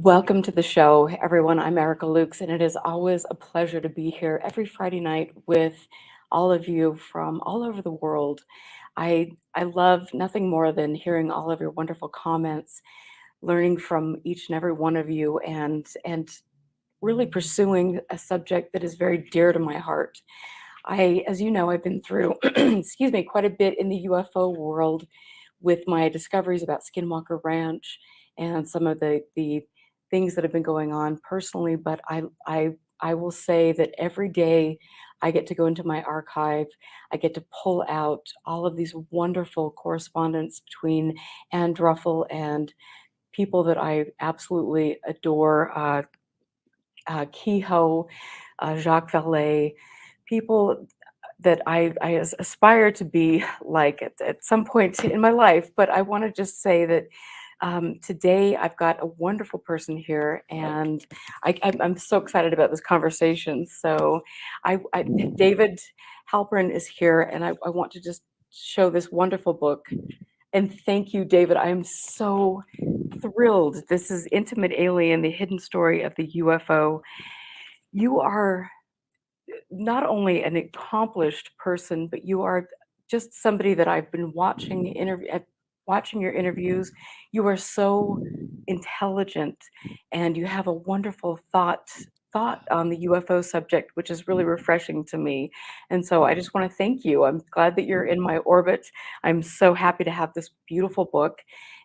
Welcome to the show, everyone. I'm Erica Lukes, and it is always a pleasure to be here every Friday night with all of you from all over the world. I love nothing more than hearing all of your wonderful comments, learning from each and every one of you, and really pursuing a subject that is very dear to my heart. As you know, I've been through, excuse me, quite a bit in the UFO world with my discoveries about Skinwalker Ranch and some of the things that have been going on personally. But I will say that every day I get to go into my archive, I get to pull out all of these wonderful correspondence between Anne Druffel and people that I absolutely adore, Kehoe, Jacques Vallée, people that I aspire to be like at some point in my life. But I want to just say that today I've got a wonderful person here, and I'm so excited about this conversation. So David Halperin is here, and I want to just show this wonderful book. And thank you, David. I am so thrilled. This is Intimate Alien, the hidden story of the UFO. You are not only an accomplished person, but you are just somebody that I've been watching your interviews. You are so intelligent, and you have a wonderful thought on the UFO subject, which is really refreshing to me. And so I just want to thank you. I'm glad that you're in my orbit. I'm so happy to have this beautiful book,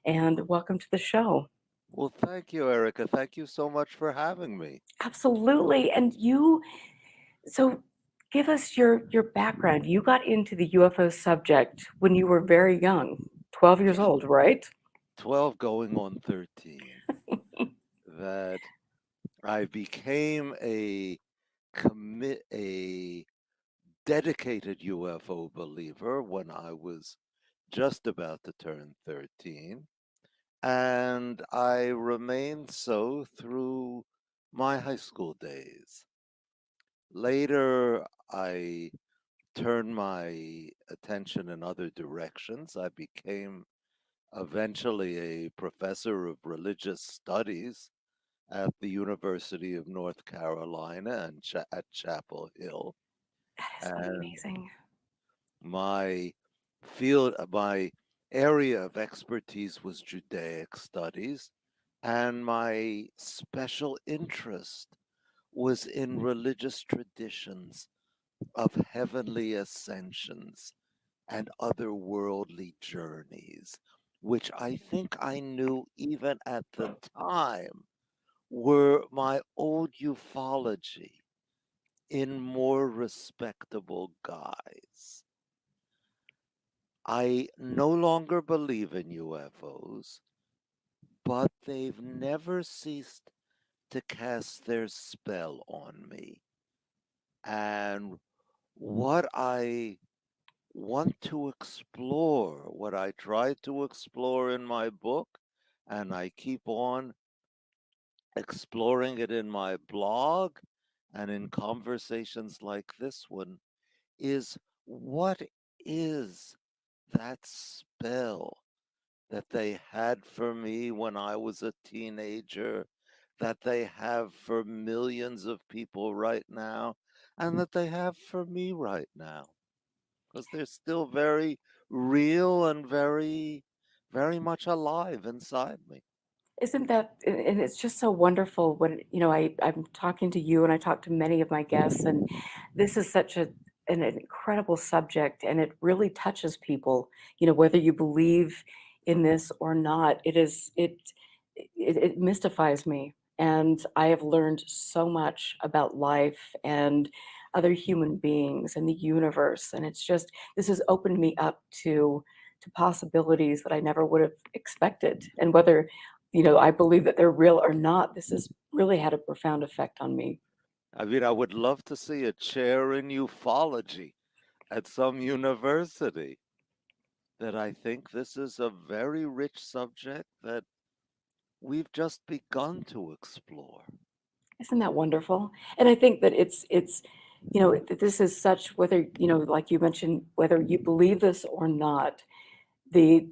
and welcome to the show. Well, thank you, Erica. Thank you so much for having me. Absolutely. And so give us your background. You got into the UFO subject when you were very young, 12 years Yeah, old, right? 12 going on 13. That I became a dedicated UFO believer when I was just about to turn 13, and I remained so through my high school days. Later, I turned my attention in other directions. I became eventually a professor of religious studies at the University of North Carolina and at Chapel Hill. That is And amazing. my my area of expertise was Judaic studies, and my special interest was in religious traditions of heavenly ascensions and otherworldly journeys, which I think I knew even at the time were my old ufology in more respectable guise. I no longer believe in UFOs, but they've never ceased to cast their spell on me. And what I want to explore, what I try to explore in my book, and I keep on exploring it in my blog and in conversations like this one, is what is that spell that they had for me when I was a teenager, that they have for millions of people right now, and that they have for me right now? Because they're still very real and very much alive inside me. Isn't that, and it's just so wonderful when, I'm talking to you and I talk to many of my guests, and this is such an incredible subject, and it really touches people, whether you believe in this or not. It mystifies me. And I have learned so much about life and other human beings and the universe. And this has opened me up to possibilities that I never would have expected. And whether I believe that they're real or not, this has really had a profound effect on me. I mean, I would love to see a chair in ufology at some university. That I think this is a very rich subject that we've just begun to explore. Isn't that wonderful? And I think that that this is such, whether, like you mentioned, whether you believe this or not, the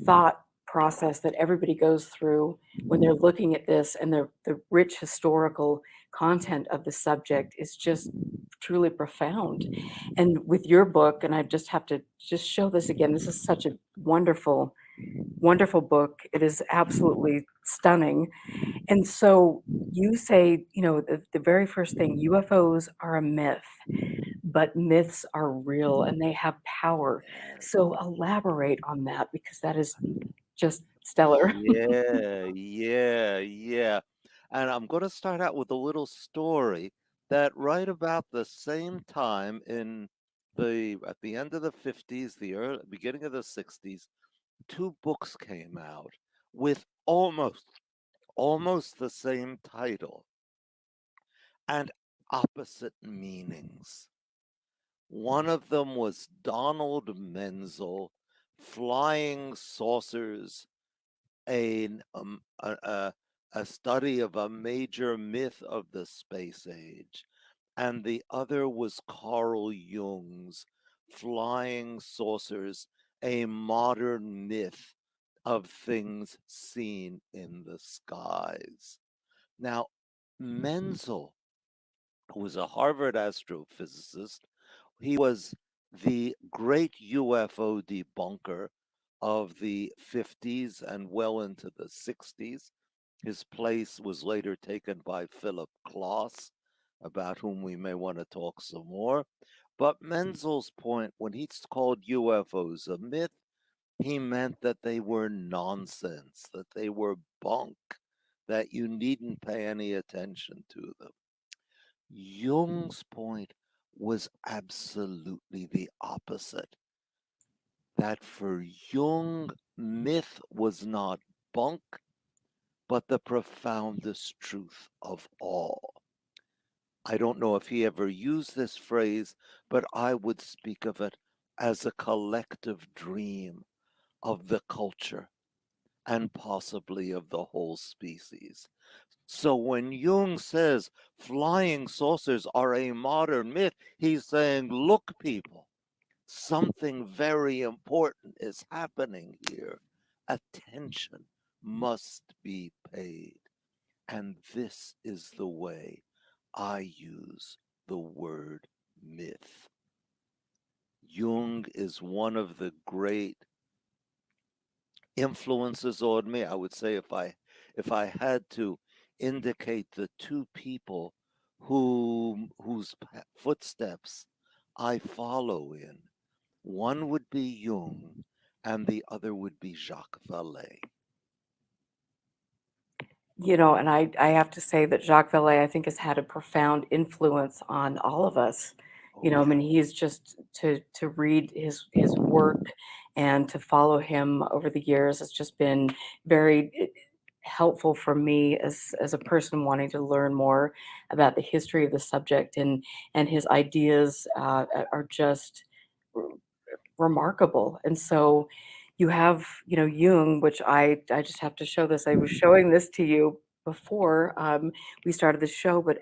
thought process that everybody goes through when they're looking at this, and the rich historical content of the subject is just truly profound. And with your book, and I just have to just show this again, this is such a wonderful, wonderful book. It is absolutely stunning. And so you say, the very first thing, UFOs are a myth, but myths are real and they have power. Yes. So elaborate on that because that is just stellar. Yeah, yeah, yeah. And I'm going to start out with a little story that right about the same time in at the end of the 50s, the beginning of the 60s, two books came out with almost the same title and opposite meanings. One of them was Donald Menzel, Flying Saucers, a study of a major myth of the space age, and the other was Carl Jung's Flying Saucers, a modern myth of things seen in the skies. Now, Menzel, who was a Harvard astrophysicist, he was the great UFO debunker of the 50s and well into the 60s. His place was later taken by Philip Klass, about whom we may want to talk some more. But Menzel's point, when he called UFOs a myth, he meant that they were nonsense, that they were bunk, that you needn't pay any attention to them. Jung's point was absolutely the opposite, that for Jung, myth was not bunk, but the profoundest truth of all. I don't know if he ever used this phrase, but I would speak of it as a collective dream of the culture and possibly of the whole species. So when Jung says flying saucers are a modern myth, he's saying, look, people, something very important is happening here. Attention must be paid. And this is the way I use the word myth. Jung is one of the great influences on me. I would say if I had to indicate the two people whose footsteps I follow in, one would be Jung and the other would be Jacques Vallée. And I have to say that Jacques Vallée, I think, has had a profound influence on all of us. Oh I yeah. mean, he's just to read his work and to follow him over the years has just been very helpful for me as a person wanting to learn more about the history of the subject, and his ideas are just remarkable. And so you have, Jung, which I just have to show this. I was showing this to you before we started the show, but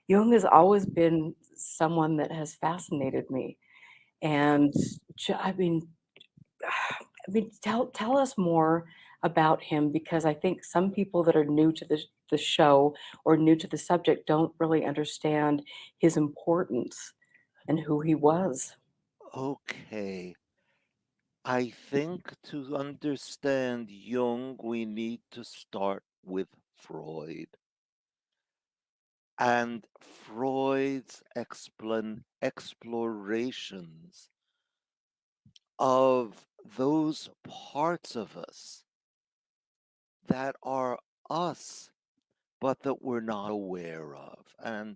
Jung has always been someone that has fascinated me. And I mean, tell us more about him because I think some people that are new to the show or new to the subject don't really understand his importance and who he was. Okay. I think to understand Jung, we need to start with Freud. And Freud's explorations of those parts of us that are us, but that we're not aware of. And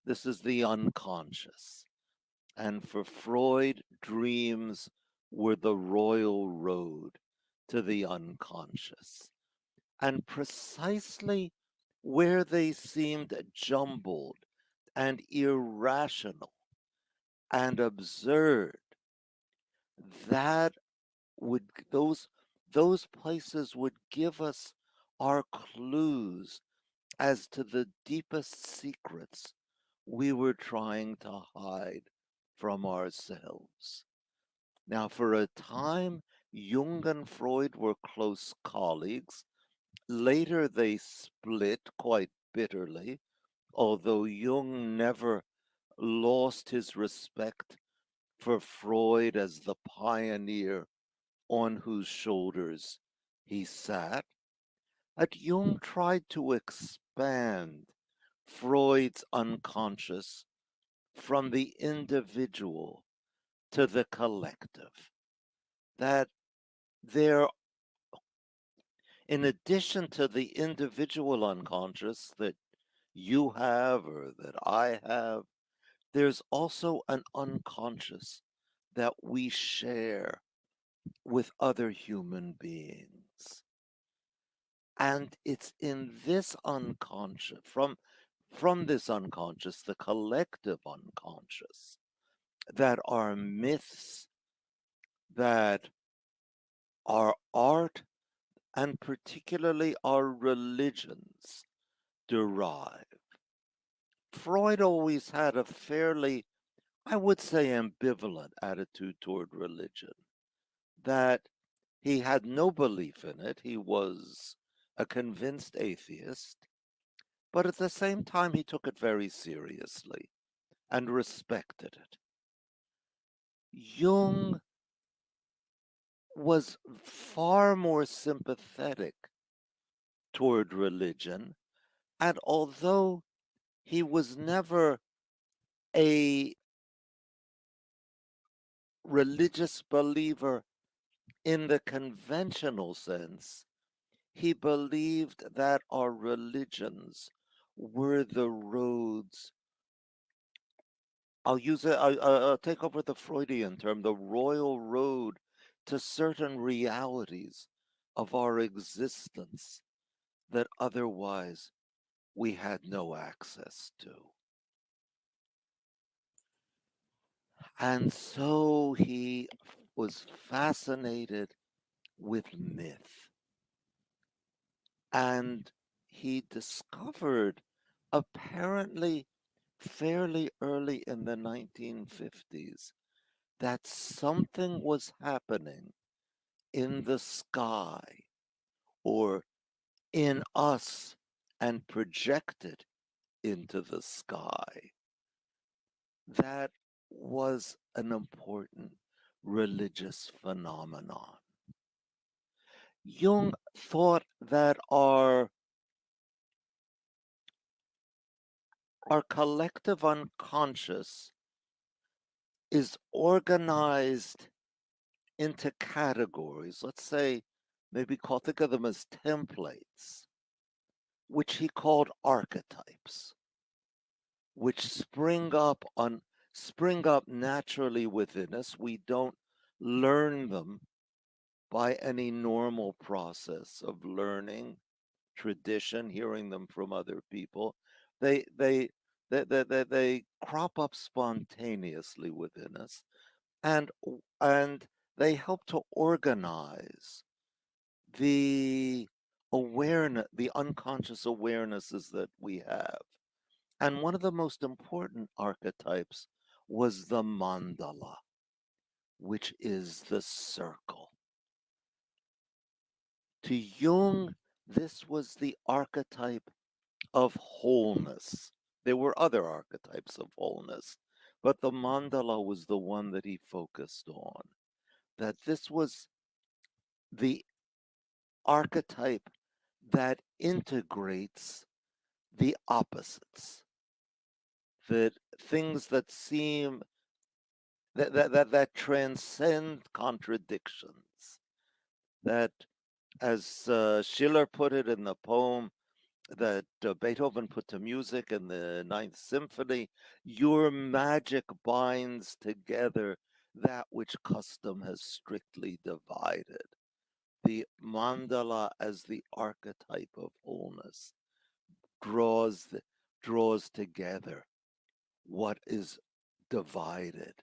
this is the unconscious. And for Freud, dreams were the royal road to the unconscious. And precisely where they seemed jumbled and irrational and absurd, that would those places would give us our clues as to the deepest secrets we were trying to hide from ourselves. Now, for a time, Jung and Freud were close colleagues. Later, they split quite bitterly, although Jung never lost his respect for Freud as the pioneer on whose shoulders he sat. But Jung tried to expand Freud's unconscious from the individual to the collective. That there, in addition to the individual unconscious that you have or that I have, there's also an unconscious that we share with other human beings. And it's in this unconscious, from this unconscious, the collective unconscious, that our myths, that our art, and particularly our religions derive. Freud always had a fairly, I would say, ambivalent attitude toward religion, that he had no belief in it. He was a convinced atheist, but at the same time, he took it very seriously and respected it. Jung was far more sympathetic toward religion, and although he was never a religious believer in the conventional sense, he believed that our religions were the roads. I'll take over the Freudian term, the royal road to certain realities of our existence that otherwise we had no access to. And so he was fascinated with myth. And he discovered, apparently fairly early in the 1950s, that something was happening in the sky or in us and projected into the sky that was an important religious phenomenon. Jung thought that our collective unconscious is organized into categories, let's say, think of them as templates, which he called archetypes, which spring up naturally within us. We don't learn them by any normal process of learning, tradition, hearing them from other people. They they they crop up spontaneously within us, and and they help to organize the the unconscious awarenesses that we have. And one of the most important archetypes was the mandala, which is the circle. To Jung, this was the archetype of wholeness. There were other archetypes of wholeness, but the mandala was the one that he focused on. That this was the archetype that integrates the opposites, that things that seem that transcend contradictions, that, as Schiller put it in the poem that Beethoven put to music in the Ninth Symphony, your magic binds together that which custom has strictly divided. The mandala as the archetype of wholeness draws draws together what is divided.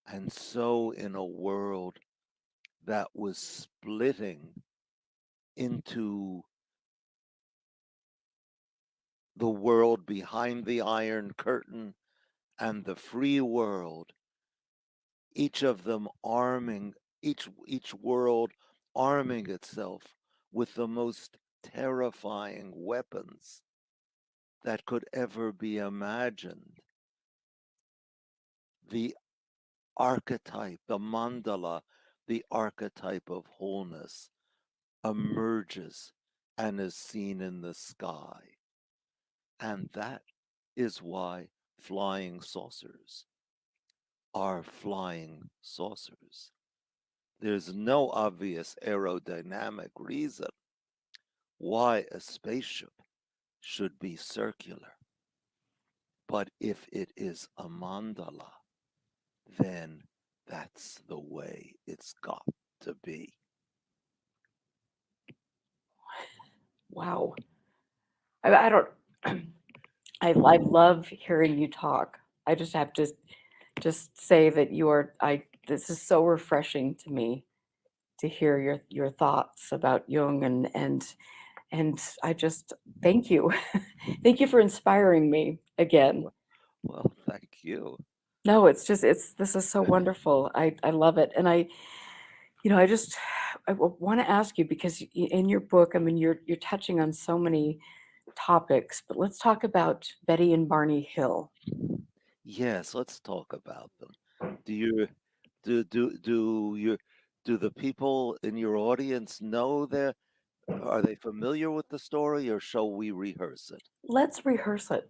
And so in a world that was splitting into the world behind the Iron Curtain and the free world, each of them arming each world arming itself with the most terrifying weapons that could ever be imagined. The archetype, the mandala, the archetype of wholeness emerges and is seen in the sky. And that is why flying saucers are flying saucers. There's no obvious aerodynamic reason why a spaceship should be circular. But if it is a mandala, then that's the way it's got to be. Wow. I don't, I love hearing you talk. I just have to just say that this is so refreshing to me to hear your thoughts about Jung and I just thank you. Thank you for inspiring me again. Well, thank you. No, this is so wonderful. I love it. And I just I want to ask you because in your book, I mean, you're touching on so many topics, but let's talk about Betty and Barney Hill. Yes, let's talk about them. Do you do your do the people in your audience know are they familiar with the story, or shall we rehearse it? Let's rehearse it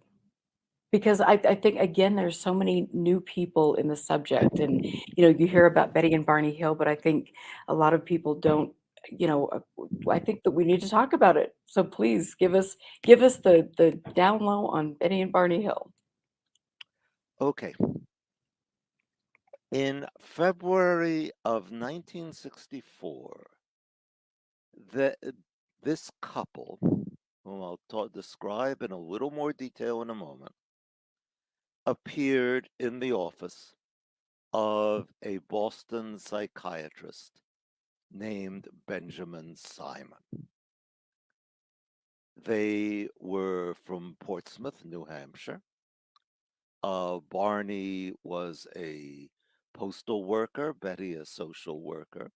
because I think again there's so many new people in the subject, and you hear about Betty and Barney Hill, but I think a lot of people don't. I think that we need to talk about it. So please give us the down low on Betty and Barney Hill. Okay. In February of 1964, the, this couple, whom describe in a little more detail in a moment, appeared in the office of a Boston psychiatrist named Benjamin Simon. They were from Portsmouth, New Hampshire. Barney was a postal worker, Betty a social worker.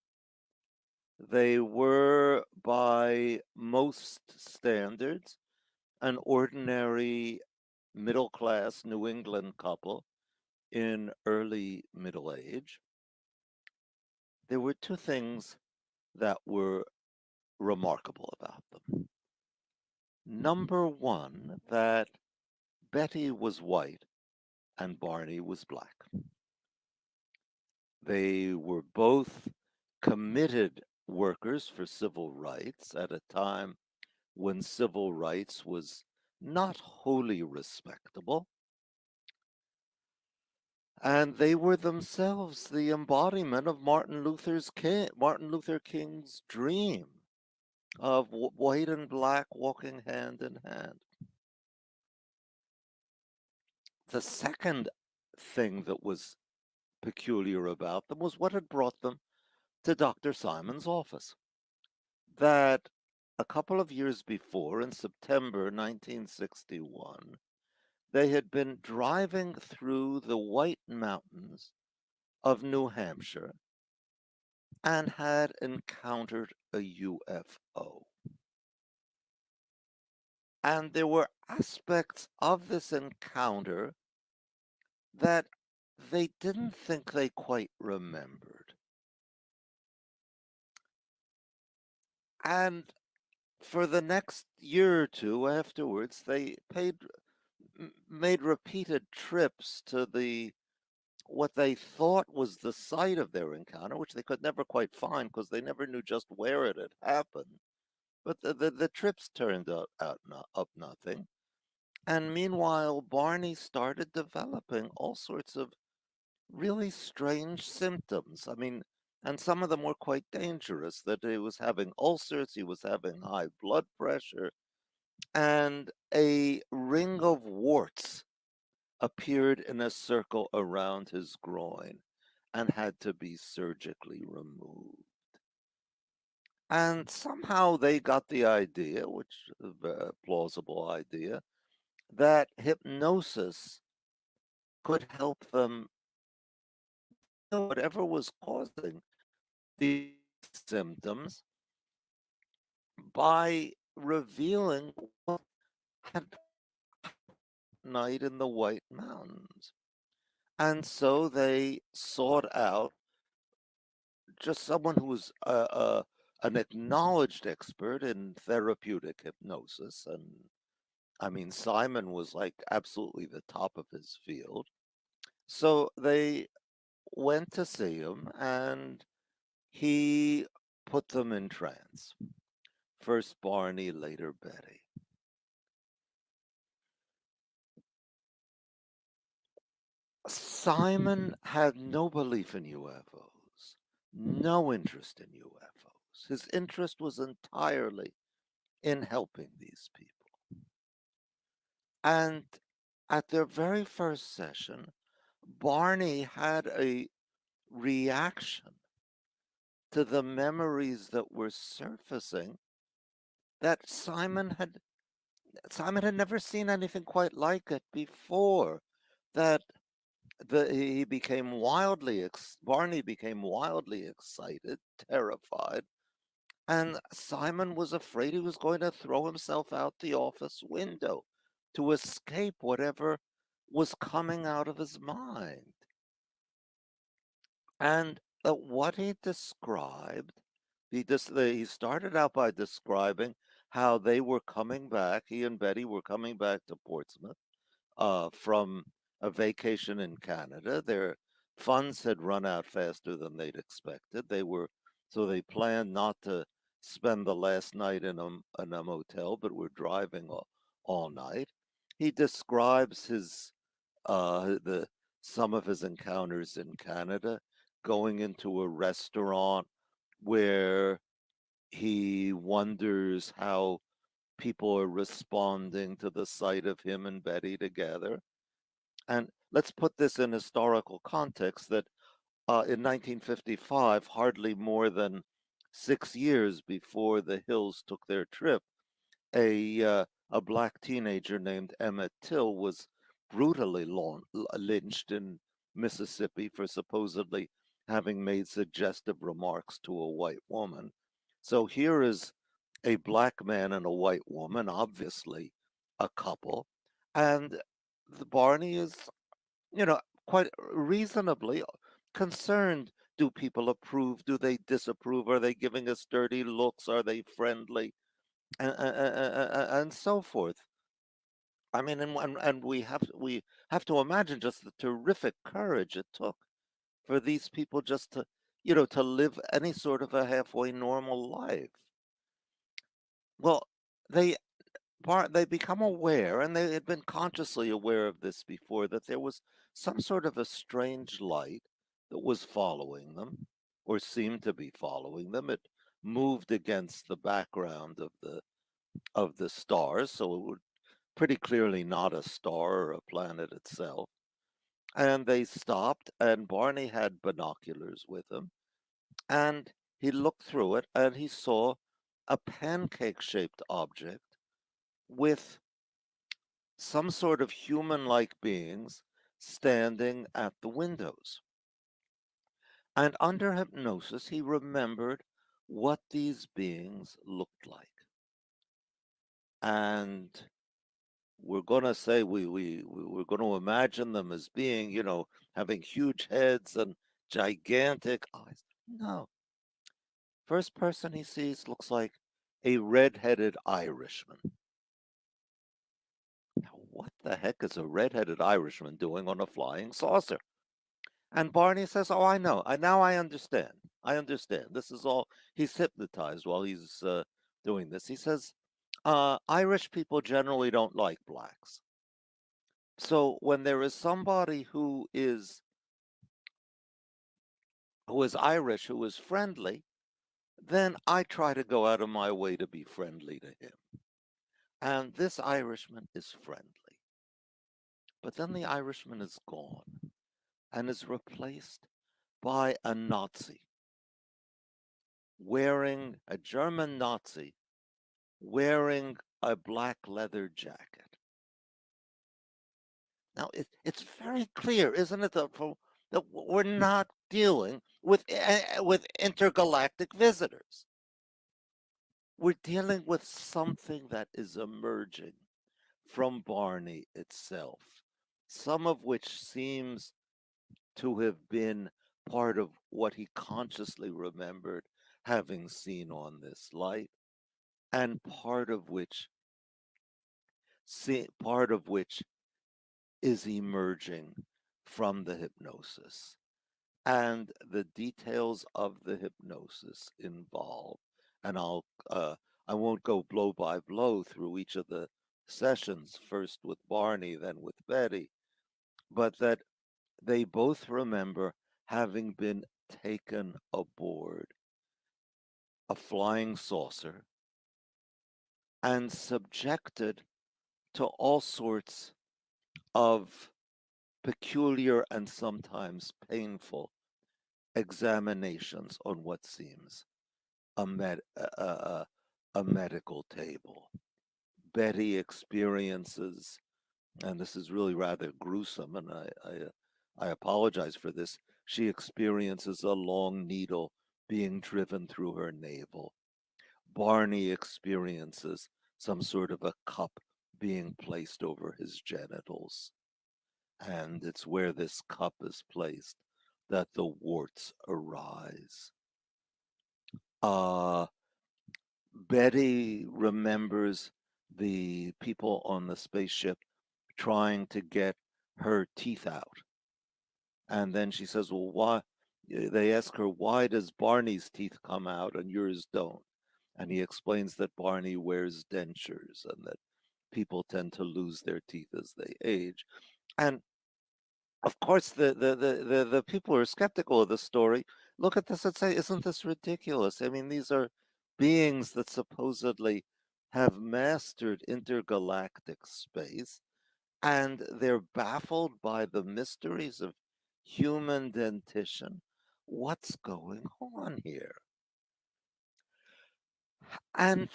They were, by most standards, an ordinary middle class New England couple in early middle age. There were two things that were remarkable about them. Number one, that Betty was white and Barney was black. They were both committed workers for civil rights at a time when civil rights was not wholly respectable. And they were themselves the embodiment of Martin Luther King's dream of white and black walking hand in hand. The second thing that was peculiar about them was what had brought them to Dr. Simon's office. That a couple of years before, in September 1961, they had been driving through the White Mountains of New Hampshire and had encountered a UFO. And there were aspects of this encounter that they didn't think they quite remembered. And for the next year or two afterwards, they made repeated trips to what they thought was the site of their encounter, which they could never quite find because they never knew just where it had happened. But the trips turned up nothing. And meanwhile, Barney started developing all sorts of really strange symptoms. I mean, and some of them were quite dangerous, that he was having ulcers, he was having high blood pressure, and a ring of warts appeared in a circle around his groin and had to be surgically removed. And somehow they got the idea, which is a plausible idea, that hypnosis could help them, whatever was causing these symptoms by revealing what had night in the White Mountains. And so they sought out just someone who was an acknowledged expert in therapeutic hypnosis. And I mean, Simon was like absolutely the top of his field. So they went to see him and he put them in trance. First Barney, later Betty. Simon had no belief in UFOs, no interest in UFOs. His interest was entirely in helping these people. And at their very first session, Barney had a reaction to the memories that were surfacing that Simon had never seen anything quite like it before. That he became Barney became wildly excited, terrified, and Simon was afraid he was going to throw himself out the office window to escape whatever was coming out of his mind. And what he described, he started out by describing how they were coming back. He and Betty were coming back to Portsmouth from a vacation in Canada. Their funds had run out faster than they'd expected. So they planned not to spend the last night in a motel, but were driving all night. He describes the some of his encounters in Canada, going into a restaurant where he wonders how people are responding to the sight of him and Betty together. And let's put this in historical context that in 1955, hardly more than 6 years before the Hills took their trip, a black teenager named Emmett Till was brutally lynched in Mississippi for supposedly having made suggestive remarks to a white woman. So here is a black man and a white woman, obviously a couple, and the Barney is, quite reasonably concerned. Do people approve? Do they disapprove? Are they giving us dirty looks? Are they friendly? And so forth. I mean, and we have to imagine just the terrific courage it took for these people just to, to live any sort of a halfway normal life. Well, they they become aware, and they had been consciously aware of this before, that there was some sort of a strange light that was following them, or seemed to be following them. It moved against the background of the stars, so it would pretty clearly not a star or a planet itself. And they stopped, and Barney had binoculars with him, and he looked through it, and he saw a pancake-shaped object with some sort of human-like beings standing at the windows. And under hypnosis, he remembered what these beings looked like. And we're going to say we're going to imagine them as being, having huge heads and gigantic eyes. No. First person he sees looks like a red-headed Irishman. Now, what the heck is a red-headed Irishman doing on a flying saucer? And Barney says, "Oh, I know. Now I understand. I understand. This is all." He's hypnotized while he's doing this. He says, "Irish people generally don't like blacks. So when there is somebody who is Irish, who is friendly, then I try to go out of my way to be friendly to him. And this Irishman is friendly. But then the Irishman is gone and is replaced by a Nazi wearing a German Nazi wearing a black leather jacket." Now, it's very clear, isn't it, that we're not dealing with intergalactic visitors. We're dealing with something that is emerging from Barney itself, some of which seems to have been part of what he consciously remembered having seen on this light, and part of which is emerging from the hypnosis. And the details of the hypnosis involved, and I won't go blow by blow through each of the sessions, first with Barney, then with Betty, but that they both remember having been taken aboard a flying saucer and subjected to all sorts of peculiar and sometimes painful examinations on what seems a, a medical table. Betty experiences, and this is really rather gruesome, and I apologize for this. She experiences a long needle being driven through her navel. Barney experiences some sort of a cup being placed over his genitals. And it's where this cup is placed that the warts arise. Uh, Betty remembers the people on the spaceship trying to get her teeth out. And then she says, well, why? They ask her, why does Barney's teeth come out and yours don't? And he explains that Barney wears dentures and that people tend to lose their teeth as they age. And of course, the people who are skeptical of the story look at this and say, isn't this ridiculous? I mean, these are beings that supposedly have mastered intergalactic space, and they're baffled by the mysteries of human dentition. What's going on here? And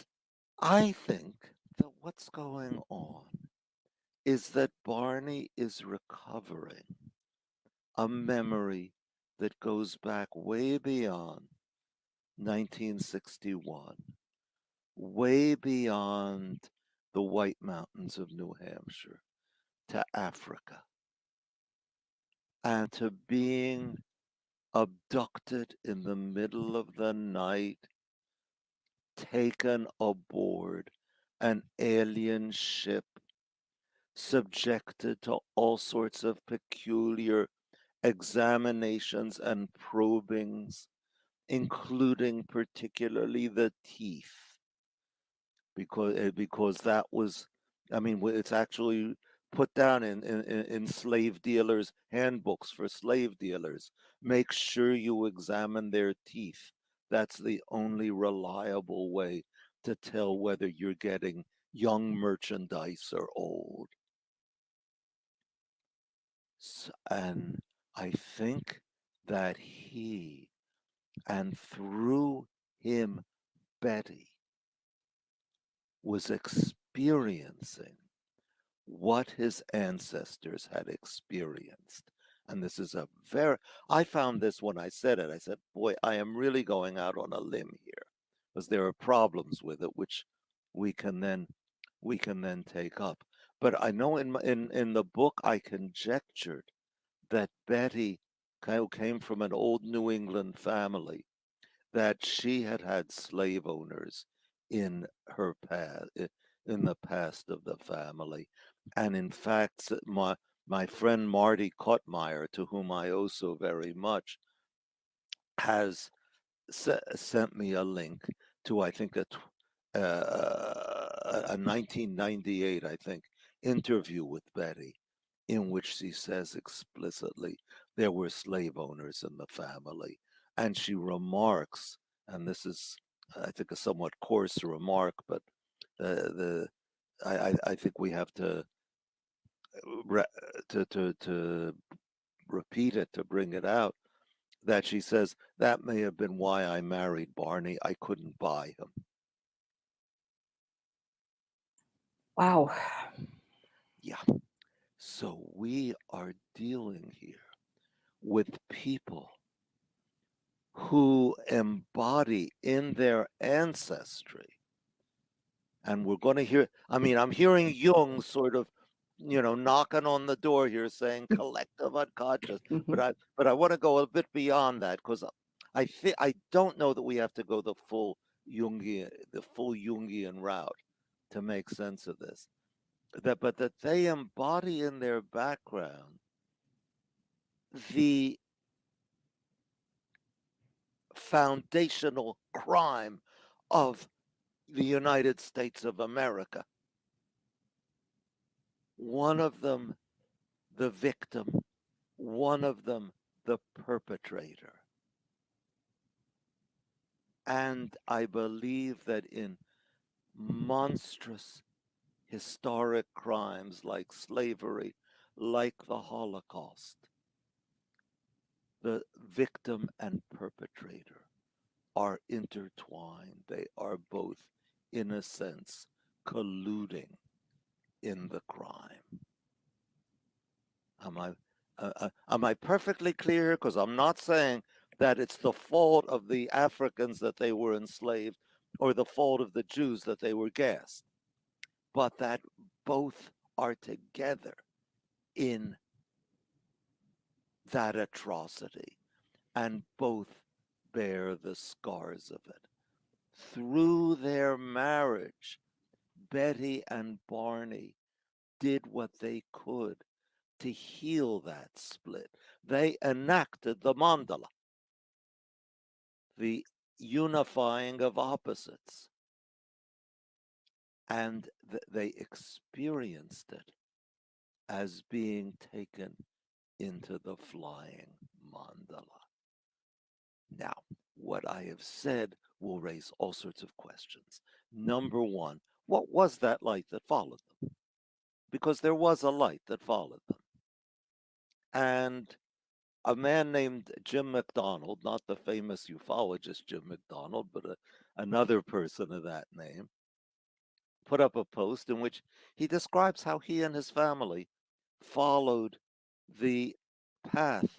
I think that what's going on is that Barney is recovering a memory that goes back way beyond 1961, way beyond the White Mountains of New Hampshire, to Africa, and to being abducted in the middle of the night, taken aboard an alien ship, subjected to all sorts of peculiar examinations and probings, including particularly the teeth, because that was, I mean, it's actually put down in slave dealers' handbooks for slave dealers. Make sure you examine their teeth. That's the only reliable way to tell whether you're getting young merchandise or old. And I think that he, and through him, Betty, was experiencing what his ancestors had experienced. And this is a very, I found this when I said it. I said, boy, I am really going out on a limb here, because there are problems with it, which we can then take up. But I know in the book I conjectured that Betty came from an old New England family, that she had had slave owners in her past, in the past of the family. And in fact, my friend Marty Kottmeyer, to whom I owe so very much, has sent me a link to, I think, a 1998, I think, interview with Betty, in which she says explicitly there were slave owners in the family. And she remarks, and this is, I think, a somewhat coarse remark, but the I think we have to to repeat it, to bring it out, that she says that may have been why I married Barney. I couldn't buy him. Wow. Yeah. So we are dealing here with people who embody in their ancestry. And we're going to hear, I mean, I'm hearing Jung sort of, knocking on the door here saying collective unconscious, but I want to go a bit beyond that, because I don't know that we have to go the full Jungian route to make sense of this. But that they embody in their background the foundational crime of the United States of America. One of them, the victim, one of them, the perpetrator. And I believe that in monstrous historic crimes like slavery, like the Holocaust, the victim and perpetrator are intertwined. They are both, in a sense, colluding in the crime. Am I perfectly clear? Because I'm not saying that it's the fault of the Africans that they were enslaved or the fault of the Jews that they were gassed, but that both are together in that atrocity and both bear the scars of it. Through their marriage, Betty and Barney did what they could to heal that split. They enacted the mandala, the unifying of opposites, and they experienced it as being taken into the flying mandala. Now, what I have said will raise all sorts of questions. Number one, what was that light that followed them? Because there was a light that followed them. And a man named Jim McDonald, not the famous ufologist Jim McDonald, but another person of that name, put up a post in which he describes how he and his family followed the path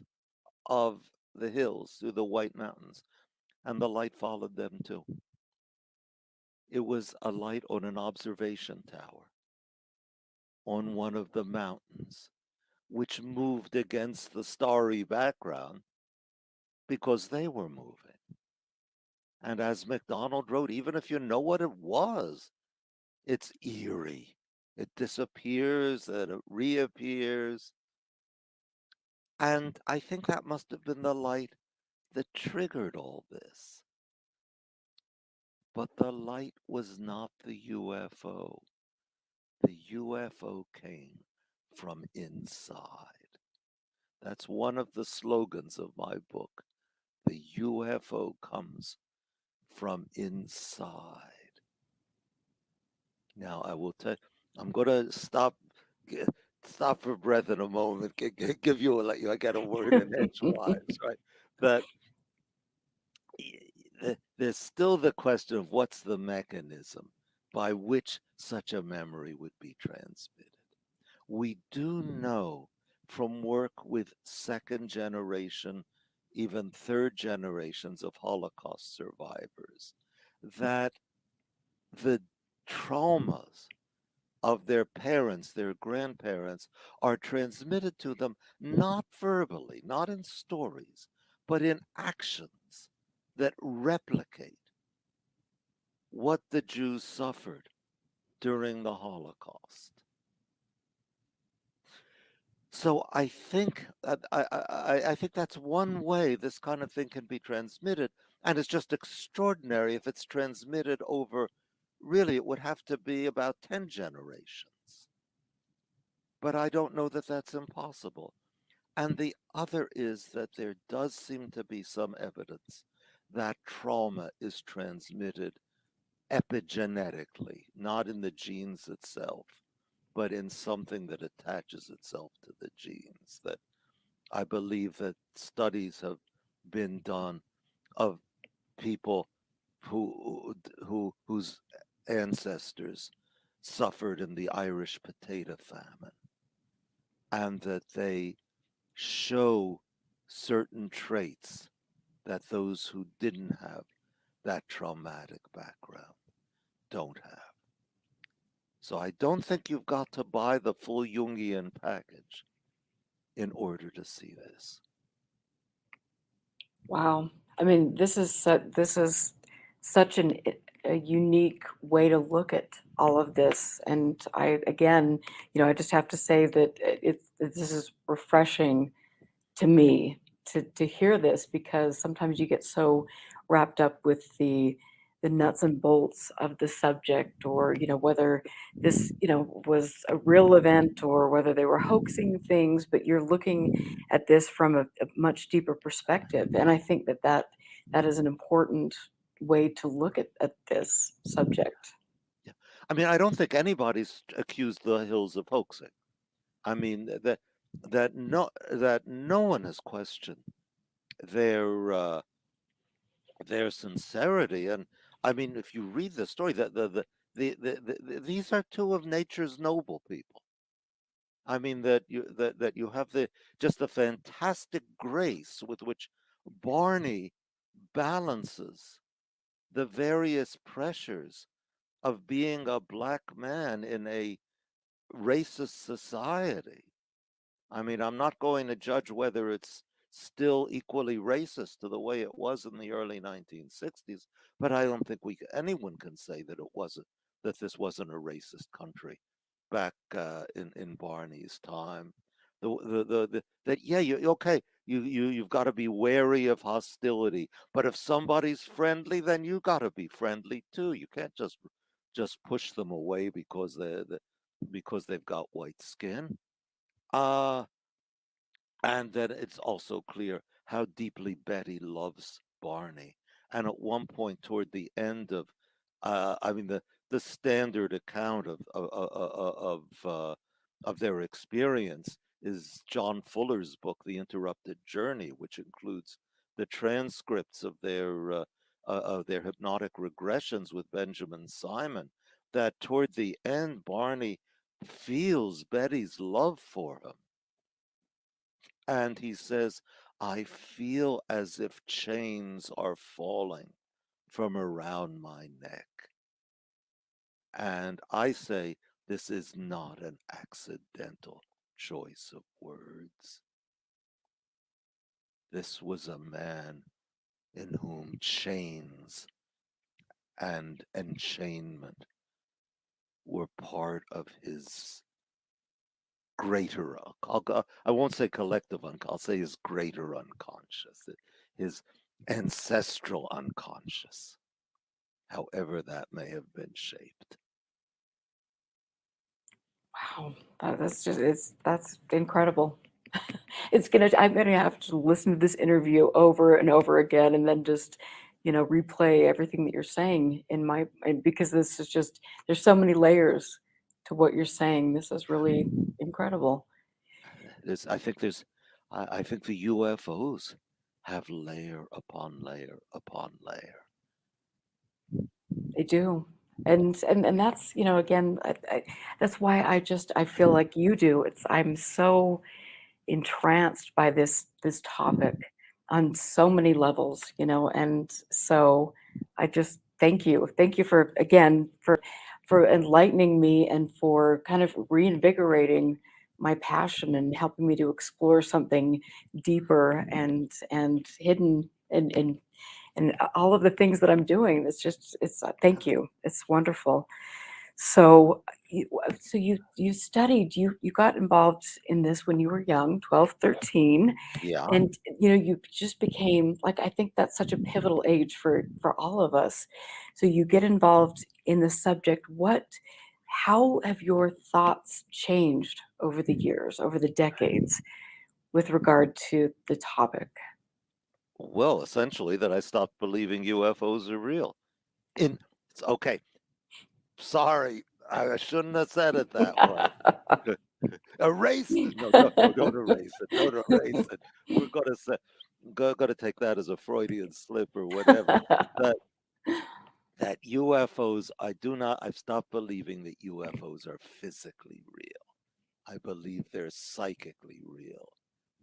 of the hills through the White Mountains, and the light followed them too. It was a light on an observation tower on one of the mountains, which moved against the starry background because they were moving. And as MacDonald wrote, even if you know what it was, it's eerie. It disappears and it reappears. And I think that must have been the light that triggered all this. But the light was not the UFO. The UFO came from inside. That's one of the slogans of my book. The UFO comes from inside. Now I will tell. I'm going to stop for breath in a moment. Give you I got a word in edgewise, right? But there's still the question of what's the mechanism by which such a memory would be transmitted. We do know from work with second generation, even third generations of Holocaust survivors, that the traumas of their parents, their grandparents, are transmitted to them not verbally, not in stories, but in actions that replicate what the Jews suffered during the Holocaust. So I think I think that's one way this kind of thing can be transmitted, and it's just extraordinary if it's transmitted over. Really, it would have to be about 10 generations. But I don't know that that's impossible. And the other is that there does seem to be some evidence that trauma is transmitted epigenetically, not in the genes itself, but in something that attaches itself to the genes. That I believe that studies have been done of people whose ancestors suffered in the Irish potato famine, and that they show certain traits that those who didn't have that traumatic background don't have. So I don't think you've got to buy the full Jungian package in order to see this. Wow. I mean, this is such a unique way to look at all of this. And I, again, I just have to say that this is refreshing to me to hear this, because sometimes you get so wrapped up with the nuts and bolts of the subject, or whether this was a real event or whether they were hoaxing things, but you're looking at this from a much deeper perspective, and I think that is an important way to look at this subject. Yeah. I mean, I don't think anybody's accused the Hills of hoaxing. I mean that no one has questioned their their sincerity. And I mean, if you read the story, these are two of nature's noble people. I mean that you have the just the fantastic grace with which Barney balances the various pressures of being a black man in a racist society. I mean, I'm not going to judge whether it's still equally racist to the way it was in the early 1960s, but I don't think anyone can say that this wasn't a racist country back in Barney's time. That yeah, okay, you've got to be wary of hostility, but if somebody's friendly, then you got to be friendly too. You can't just push them away because they've got white skin. Uh and then it's also clear how deeply Betty loves Barney. And at one point toward the end of, I mean, the standard account of their experience is John Fuller's book, The Interrupted Journey, which includes the transcripts of their hypnotic regressions with Benjamin Simon. That toward the end, Barney feels Betty's love for him, and he says, I feel as if chains are falling from around my neck. And I say, this is not an accidental choice of words. This was a man in whom chains and enchainment were part of his greater, I won't say collective unconscious, I'll say his greater unconscious, his ancestral unconscious, however that may have been shaped. Wow, that's incredible. I'm gonna have to listen to this interview over and over again, and then just, replay everything that you're saying because this is just, there's so many layers to what you're saying. This is really incredible. I think the UFOs have layer upon layer upon layer. They do. And that's, again, that's why I feel like you do. I'm so entranced by this topic on so many levels, and so I just thank you for, again, for enlightening me and for kind of reinvigorating my passion and helping me to explore something deeper and hidden and all of the things that I'm doing. It's thank you, it's wonderful. So you studied, you got involved in this when you were young, 12, 13, Yeah. and you just became, like, I think that's such a pivotal age for all of us. So you get involved in the subject. How have your thoughts changed over the years, over the decades, with regard to the topic? Well, essentially, that I stopped believing UFOs are real. In okay, sorry, I shouldn't have said it that way. Erase it. No, don't erase it. Don't erase it. We're gonna say, gotta take that as a Freudian slip or whatever. That that UFOs, I've stopped believing that UFOs are physically real. I believe they're psychically real.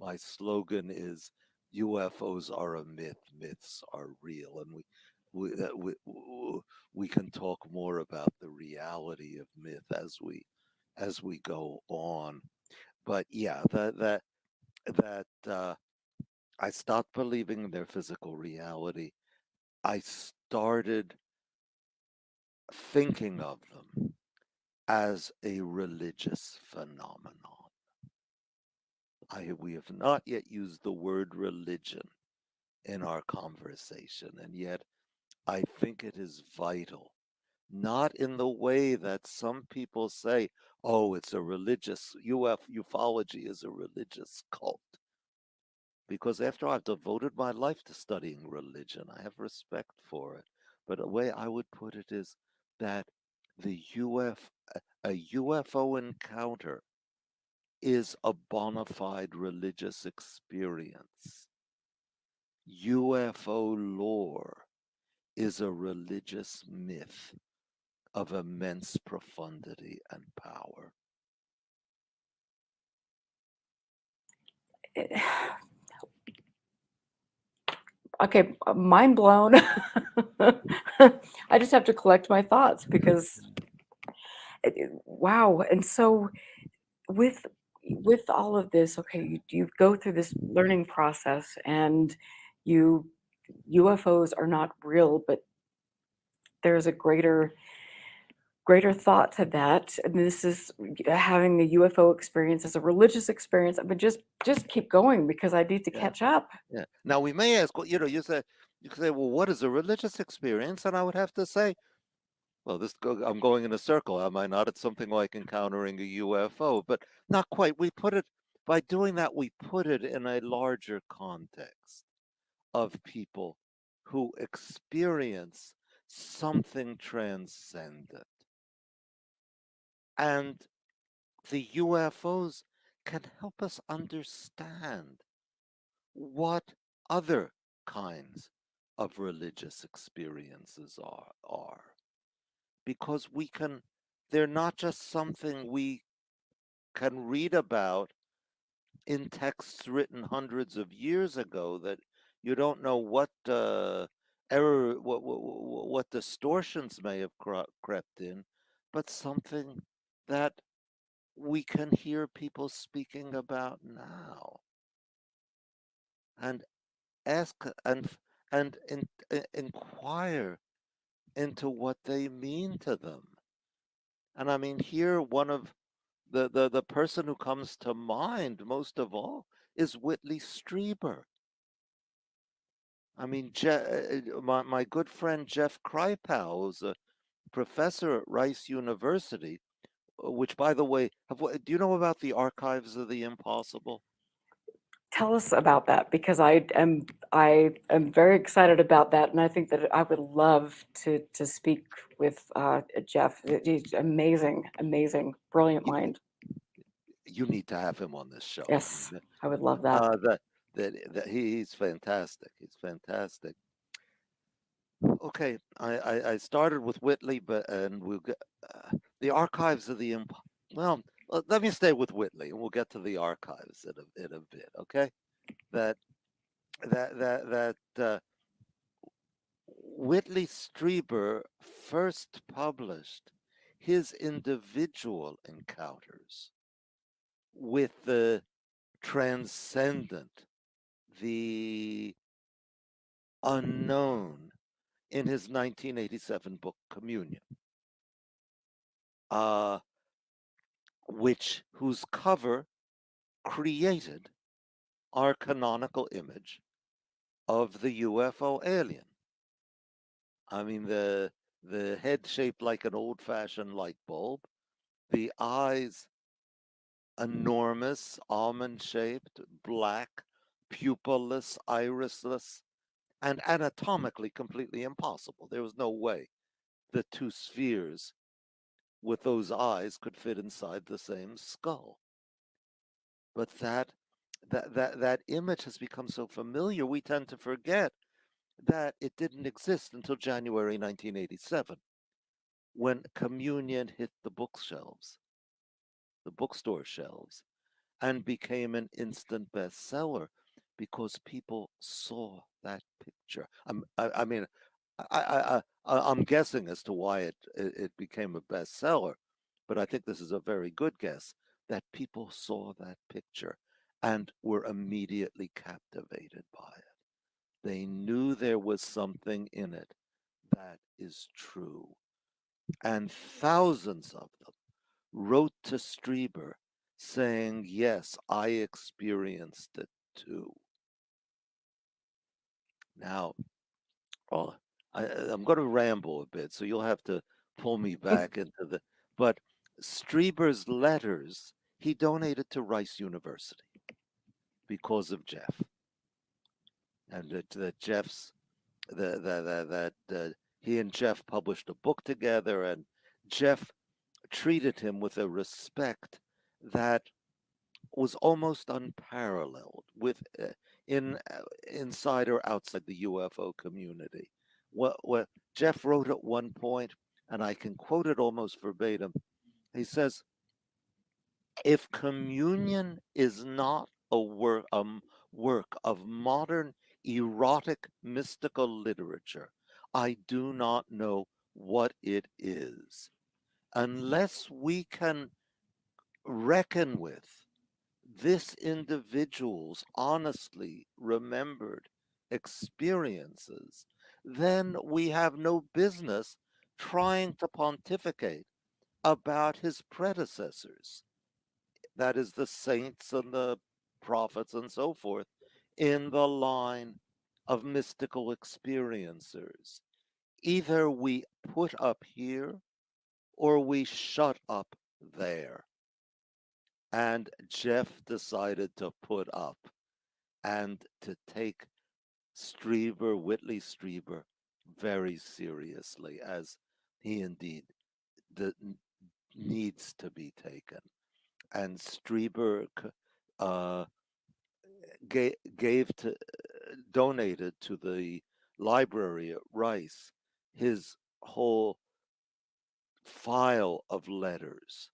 My slogan is UFOs are a myth, myths are real, and we can talk more about the reality of myth as we go on. But yeah, that I stopped believing in their physical reality. I started thinking of them as a religious phenomenon. We have not yet used the word religion in our conversation, and yet I think it is vital, not in the way that some people say, oh, it's a religious, ufology is a religious cult. Because after I've devoted my life to studying religion, I have respect for it. But the way I would put it is that the a UFO encounter is a bona fide religious experience. UFO lore is a religious myth of immense profundity and power. Okay, mind blown. I just have to collect my thoughts because wow. And so with all of this, okay, you go through this learning process, and you UFOs are not real, but there's a greater thought to that. And this is having the UFO experience as a religious experience. But just keep going because I need to Yeah, catch up. yeah. Now we may ask, well, you could say, well, what is a religious experience? And I would have to say, well, I'm going in a circle, am I not? It's something like encountering a UFO, but not quite. By doing that, we put it in a larger context of people who experience something transcendent. And the UFOs can help us understand what other kinds of religious experiences are. Because they're not just something we can read about in texts written hundreds of years ago that you don't know what error, what distortions may have crept in, but something that we can hear people speaking about now, and ask and inquire into what they mean to them. And I mean, here one of the person who comes to mind most of all is Whitley Strieber. I mean, my good friend Jeff Krypau is a professor at Rice University, which, by the way, do you know about the Archives of the Impossible? Tell us about that because I am very excited about that, and I think that I would love to speak with Jeff. He's amazing, amazing, brilliant You, mind. you need to have him on this show. I Yes, mean, I would love that. he's fantastic. He's fantastic. Okay, I started with Whitley, but and we'll get the Archives of the well. Let me stay with Whitley, and we'll get to the archives in a bit. Okay, that Whitley Strieber first published his individual encounters with the transcendent, the unknown, in his 1987 book Communion, uh, whose cover created our canonical image of the UFO alien. I mean, the head shaped like an old-fashioned light bulb, the eyes enormous, almond-shaped, black, pupilless, irisless, and anatomically completely impossible. There was no way the two spheres with those eyes could fit inside the same skull. But that image has become so familiar, we tend to forget that it didn't exist until January 1987, when Communion hit the bookshelves, the bookstore shelves, and became an instant bestseller. because people saw that picture. I mean, I'm guessing as to why it became a bestseller, but I think this is a very good guess that people saw that picture and were immediately captivated by it. They knew there was something in it that is true. And thousands of them wrote to Strieber saying, yes, I experienced it too. Now, oh, I'm going to ramble a bit, so you'll have to pull me back into the. But Strieber's letters he donated to Rice University because of Jeff, and that Jeff's that he and Jeff published a book together, and Jeff treated him with a respect that was almost unparalleled with in inside or outside the UFO community. What Jeff wrote at one point, and I can quote it almost verbatim. He says, "If communion is not a work of modern erotic mystical literature, I do not know what it is. Unless we can reckon with this individual's honestly remembered experiences, then we have no business trying to pontificate about his predecessors, that is, the saints and the prophets and so forth, in the line of mystical experiencers. Either we put up here or we shut up there." And Jeff decided to put up and to take Whitley Strieber, very seriously, as he indeed needs to be taken. And Strieber uh, donated to the library at Rice his whole file of letters,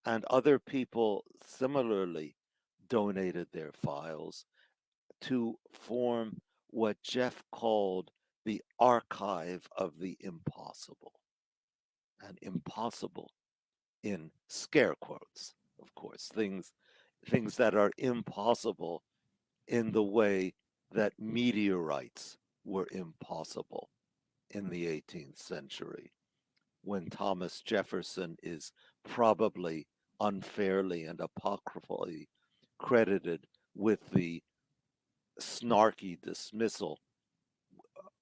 and other people similarly donated their files to form what Jeff called the archive of the impossible. And impossible in scare quotes, of course, things that are impossible in the way that meteorites were impossible in the 18th century, when Thomas Jefferson is probably unfairly and apocryphally credited with the snarky dismissal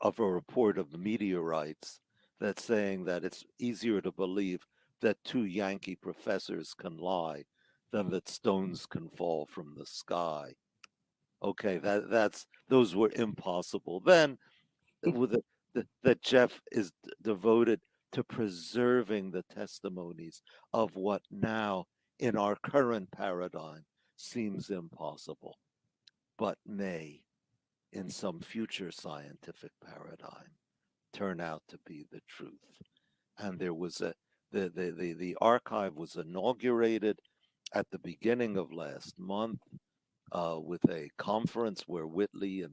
of a report of the meteorites that's saying that it's easier to believe that two Yankee professors can lie than that stones can fall from the sky. Okay, that's those were impossible. Then with that Jeff is devoted to preserving the testimonies of what now in our current paradigm seems impossible, but may in some future scientific paradigm turn out to be the truth. And there was the archive was inaugurated at the beginning of last month with a conference where Whitley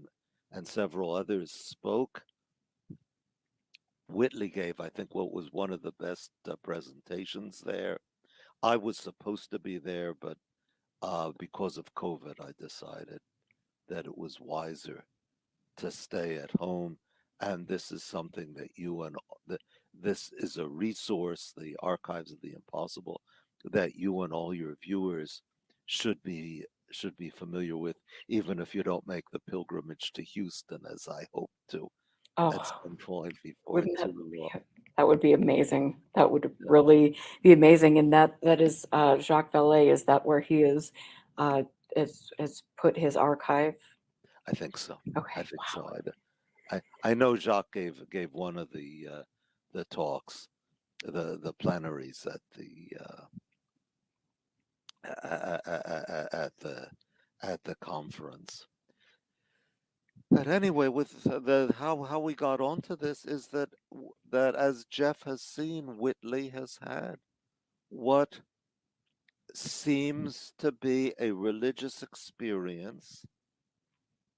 and several others spoke. Whitley gave, I think, what was one of the best presentations there. I was supposed to be there, but because of COVID, I decided that it was wiser to stay at home. And this is something that this is a resource, the Archives of the Impossible, that you and all your viewers should be familiar with, even if you don't make the pilgrimage to Houston, as I hope to at Oh, some point before wouldn't that too be long. that would be amazing. That would Yeah, really be amazing. And that is Jacques Vallée. Is that where he uh, is put his archive? I think so. I Okay, think so. wow. I know Jacques gave one of the talks, the plenaries at the conference. But anyway, with the how we got onto this is that as Jeff has seen, Whitley has had what seems to be a religious experience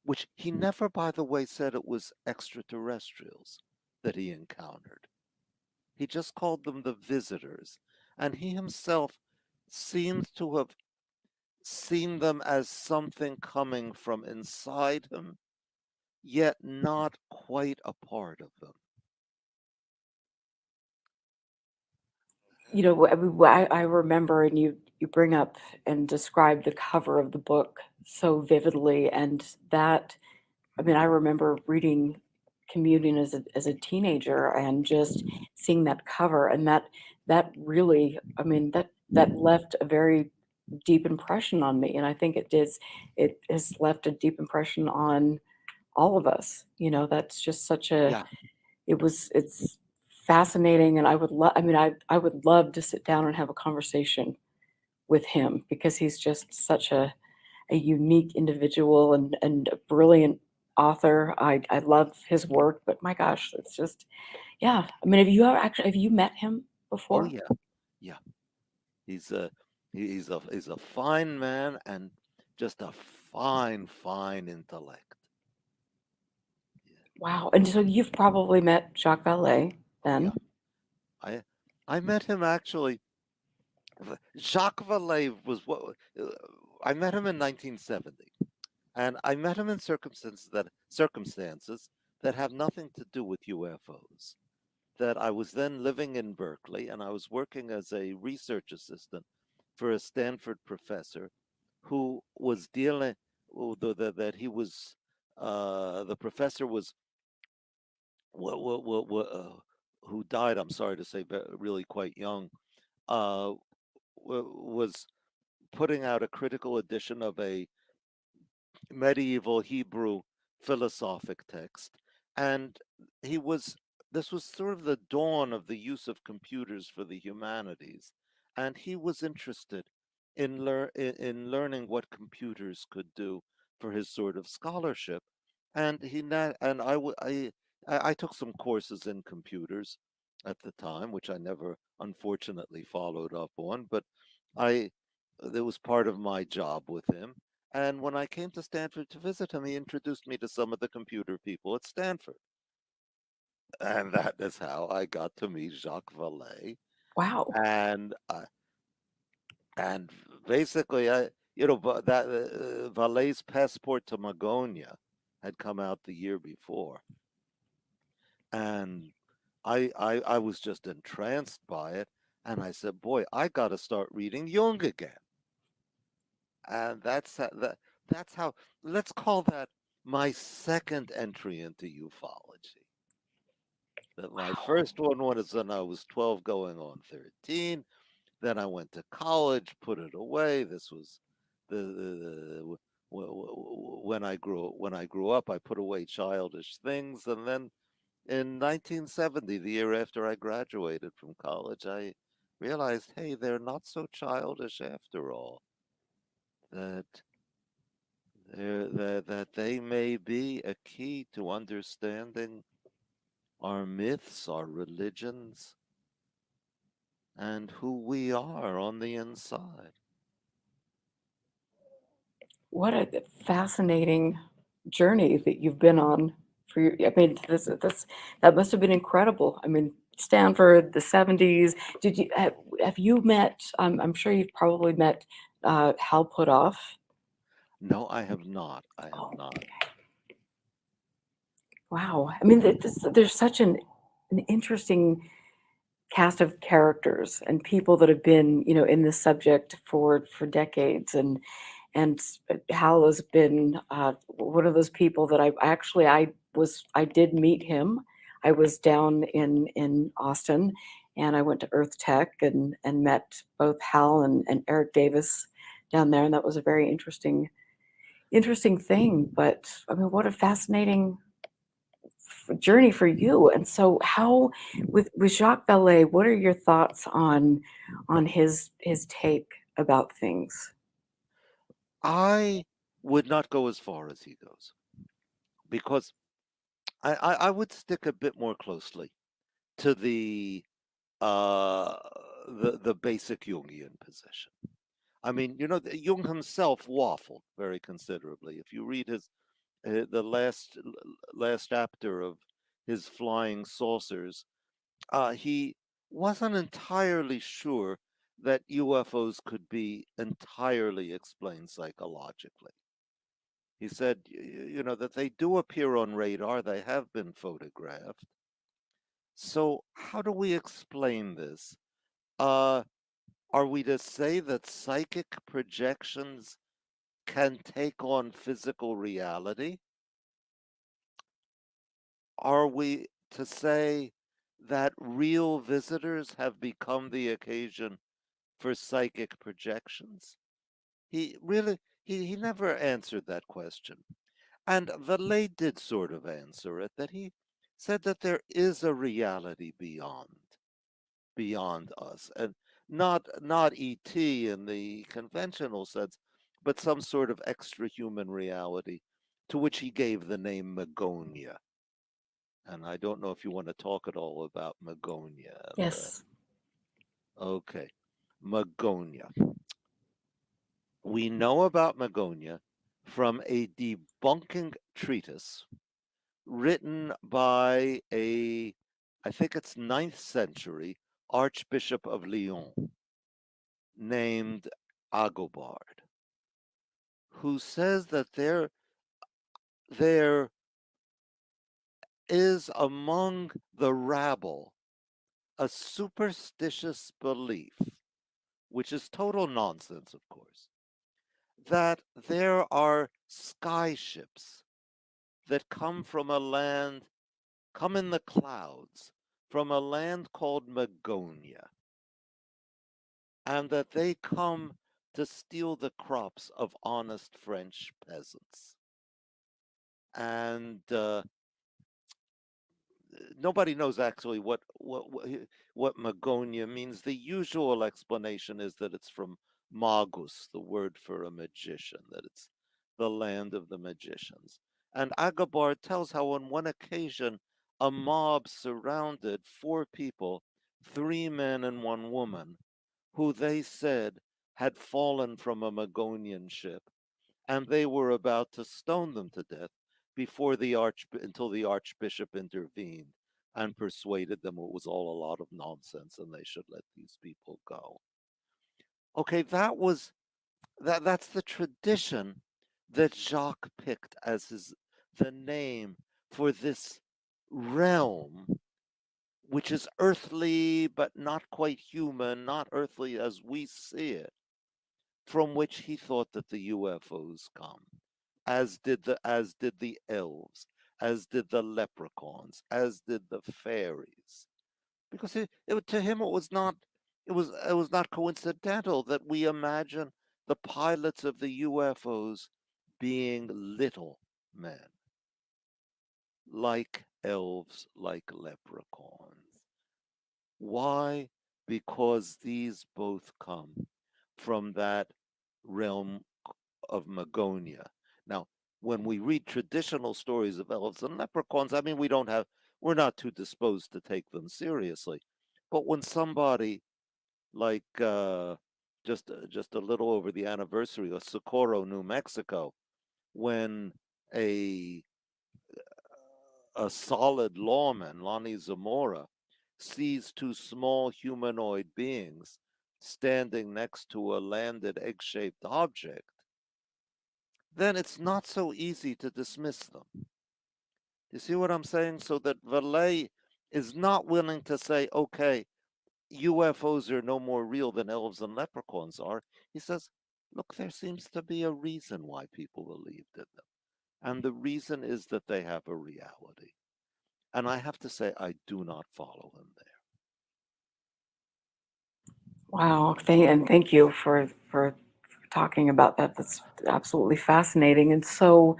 which he never, by the way, said it was extraterrestrials that he encountered. He just called them the visitors. And he himself seems to have seen them as something coming from inside him, yet not quite a part of him. You know, I remember, and you bring up and describe the cover of the book so vividly, and that, I mean, I remember reading Communion as a teenager and just seeing that cover, and that really, I mean, that left a very deep impression on me, and I think it has left a deep impression on all of us. You know, that's just such a, Yeah, it's fascinating, and I would love to sit down and have a conversation with him because he's just such a unique individual and a brilliant author. I love his work, but my gosh, it's just, yeah. I mean, have you met him oh before? yeah, yeah. He's a he's a fine man and just a fine intellect. Yeah. Wow. And so you've probably met Jacques Vallée Oh yeah. then. I I met him actually. Jacques Vallée was what I met him in 1970, and I met him in circumstances that have nothing to do with UFOs. That I was then living in Berkeley, and I was working as a research assistant for a Stanford professor who was dealing that he was the professor was who died. I'm sorry to say, really quite young. Uh, was putting out a critical edition of a medieval Hebrew philosophic text. And he was, this was sort of the dawn of the use of computers for the humanities. And he was interested in learning what computers could do for his sort of scholarship. And he not, and I took some courses in computers at the time, which I never unfortunately followed up on, but I, it was part of my job with him. And when I came to Stanford to visit him, he introduced me to some of the computer people at Stanford. And that is how I got to meet Jacques Vallée. Wow. And and basically, you know, but that Vallée's Passport to Magonia had come out the year before, and I was just entranced by it. And I said, "Boy, I got to start reading Jung again." And that's how, let's call that my second entry into ufology. That my Wow. first one was when I was 12 going on 13. Then I went to college, put it away. This was the when I grew up, I put away childish things, and then in 1970, the year after I graduated from college, I realized, hey, they're not so childish after all. That that they may be a key to understanding our myths, our religions, and who we are on the inside. What a fascinating journey that you've been on for your, I mean, this that must have been incredible. I mean, Stanford, the 70s. Have you met, I'm sure you've probably met Hal Puthoff. No, I have not. I have Oh, not. wow. I mean, there's such an interesting cast of characters and people that have been, you know, in this subject for decades, and Hal has been one of those people that I did meet him. I was down in Austin, and I went to Earth Tech and met both Hal and Eric Davis down there, and that was a very interesting thing. But I mean, what a fascinating journey for you. And so, how with Jacques Vallée, what are your thoughts on his take about things? I would not go as far as he goes because I would stick a bit more closely to uh, the basic Jungian position. I mean, you know, Jung himself waffled very considerably. If you read the last chapter of his Flying Saucers, he wasn't entirely sure that UFOs could be entirely explained psychologically. He said, that they do appear on radar, they have been photographed. So, how do we explain this? Are we to say that psychic projections can take on physical reality? Are we to say that real visitors have become the occasion for psychic projections? He really, he never answered that question. And Valet did sort of answer it, that he said that there is a reality beyond us, and not ET in the conventional sense, but some sort of extra human reality, to which he gave the name Magonia. And I don't know if you want to talk at all about Magonia. Yes. Okay, Magonia. We know about Magonia from a debunking treatise written by I think it's 9th century Archbishop of Lyon named Agobard, who says that there is among the rabble a superstitious belief, which is total nonsense, of course, that there are sky ships that come in the clouds from a land called Magonia, and that they come to steal the crops of honest French peasants. And nobody knows actually what Magonia means. The usual explanation is that it's from magus, the word for a magician, that it's the land of the magicians. And Agobard tells how on one occasion a mob surrounded 4 people, 3 men and 1 woman, who they said had fallen from a Magonian ship, and they were about to stone them to death until the archbishop intervened and persuaded them it was all a lot of nonsense and they should let these people go. Okay, that's the tradition that Jacques picked as the name for this realm, which is earthly but not quite human, not earthly as we see it, from which he thought that the UFOs come, as did the elves, as did the leprechauns, as did the fairies. Because to him it was not coincidental that we imagine the pilots of the UFOs being little men, like elves, like leprechauns. Why? Because these both come from that realm of Magonia. Now, when we read traditional stories of elves and leprechauns, I mean, we're not too disposed to take them seriously. But when somebody like just a little over the anniversary of Socorro, New Mexico, when a a solid lawman, Lonnie Zamora, sees 2 small humanoid beings standing next to a landed egg-shaped object, then it's not so easy to dismiss them. You see what I'm saying? So that Valet is not willing to say, okay, UFOs are no more real than elves and leprechauns are. He says, look, there seems to be a reason why people believed in them. And the reason is that they have a reality. And I have to say, I do not follow him there. Wow. Thank you for talking about that. That's absolutely fascinating. And so,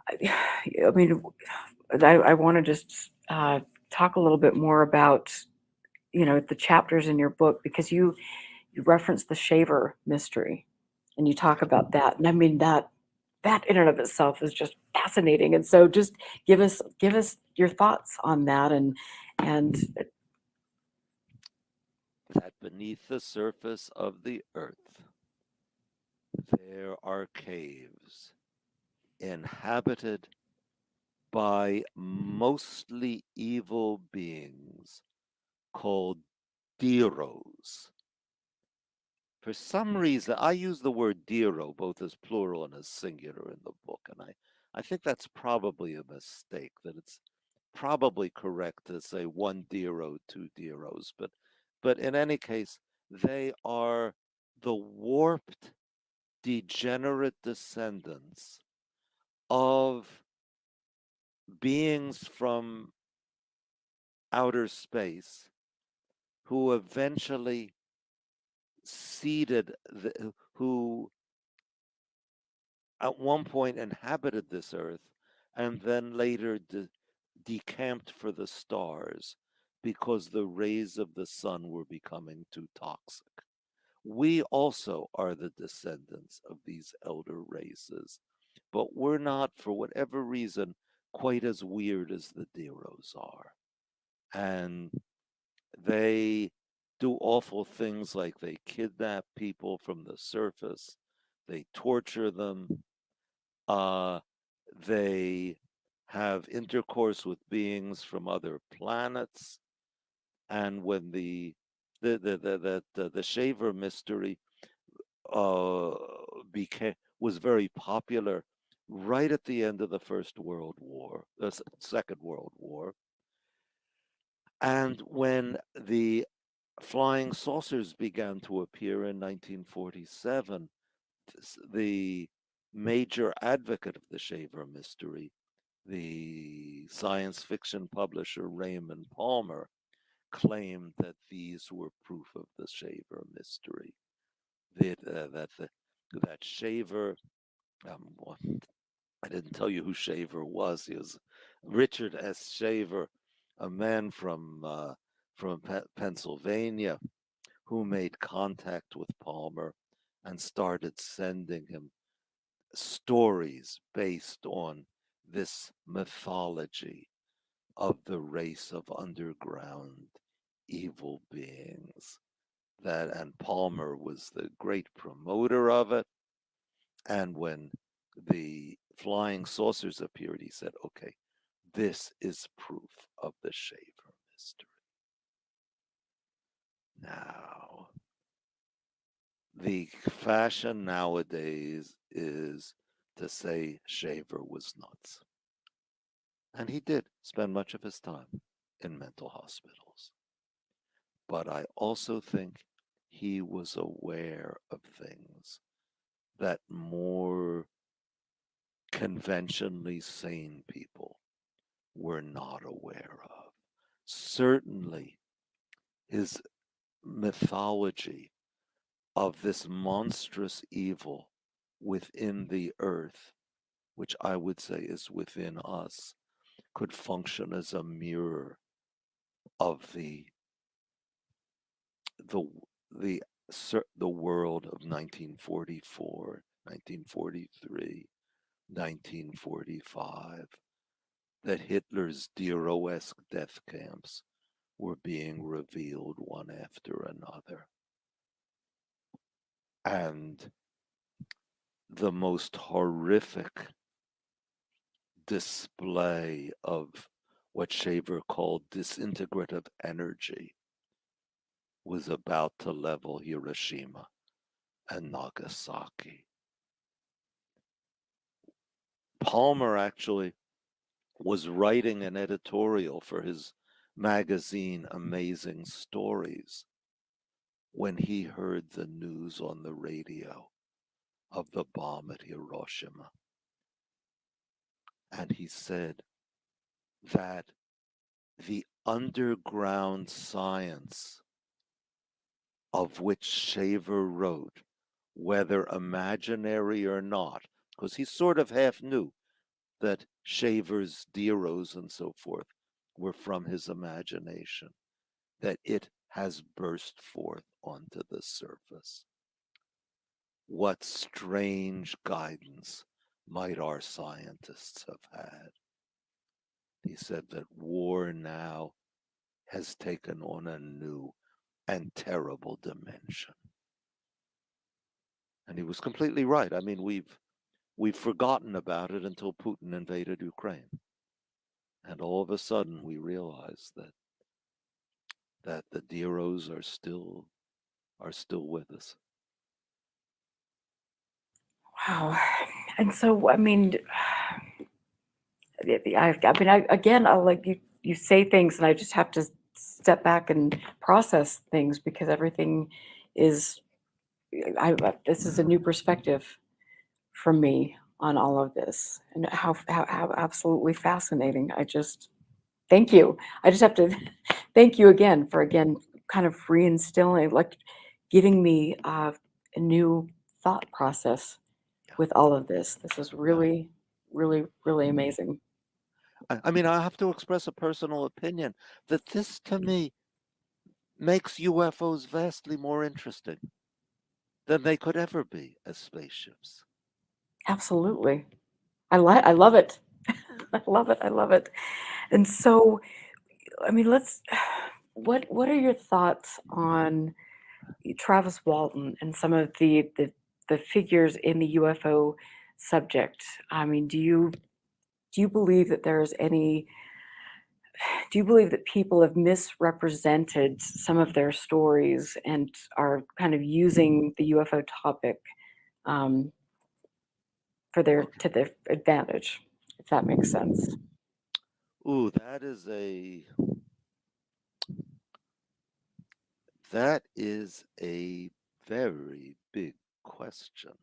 I mean, I want to just talk a little bit more about, the chapters in your book, because you reference the shaver mystery and you talk about that. And I mean, that in and of itself is just fascinating. And so just give us your thoughts on that. And That beneath the surface of the earth, there are caves inhabited by mostly evil beings called Diros. For some reason, I use the word Diro both as plural and as singular in the book, and I think that's probably a mistake, that it's probably correct to say one Diro, two Diros, but in any case, they are the warped, degenerate descendants of beings from outer space who eventually who at one point inhabited this earth and then later decamped for the stars because the rays of the sun were becoming too toxic. We also are the descendants of these elder races, but we're not, for whatever reason, quite as weird as the Diros are. And they do awful things like they kidnap people from the surface, they torture them, they have intercourse with beings from other planets. And when the shaver mystery uh, became was very popular right at the end of the First World War, the Second World War, and when the flying saucers began to appear in 1947, the major advocate of the Shaver mystery, the science fiction publisher Raymond Palmer, claimed that these were proof of the Shaver mystery. That Shaver, well, I didn't tell you who Shaver was. He was Richard S. Shaver, a man from Pennsylvania, who made contact with Palmer and started sending him stories based on this mythology of the race of underground evil beings. And Palmer was the great promoter of it. And when the flying saucers appeared, he said, okay, this is proof of the Shaver mystery. Now, the fashion nowadays is to say Shaver was nuts. And he did spend much of his time in mental hospitals. But I also think he was aware of things that more conventionally sane people were not aware of. Certainly, his mythology of this monstrous evil within the earth, which I would say is within us, could function as a mirror of the the the world of 1944, 1943, 1945, that Hitler's Diro-esque death camps were being revealed one after another. And the most horrific display of what Shaver called disintegrative energy was about to level Hiroshima and Nagasaki. Palmer actually was writing an editorial for his magazine, Amazing Stories, when he heard the news on the radio of the bomb at Hiroshima. And he said that the underground science of which Shaver wrote, whether imaginary or not, because he sort of half knew that Shaver's Diros and so forth were from his imagination, that it has burst forth onto the surface. What strange guidance might our scientists have had? He said that war now has taken on a new and terrible dimension. And he was completely right. I mean, We've forgotten about it until Putin invaded Ukraine. And all of a sudden we realize that the Deros are still with us. Wow. And so, I mean, again, I like you say things, and I just have to step back and process things because everything is. This is a new perspective for me on all of this, and how absolutely fascinating. I just thank you. I just have to thank you again for kind of reinstilling, like giving me a new thought process Yeah. with all of this. This is Yeah. really, really, really amazing. I mean, I have to express a personal opinion that this, to me, makes UFOs vastly more interesting than they could ever be as spaceships. Absolutely. I love it. I love it. I love it. And so, I mean, what are your thoughts on Travis Walton and some of the figures in the UFO subject? I mean, do you believe that there's any do you believe that people have misrepresented some of their stories and are kind of using the UFO topic um, for Okay. to their advantage, if that makes sense? Ooh, that is a very big question.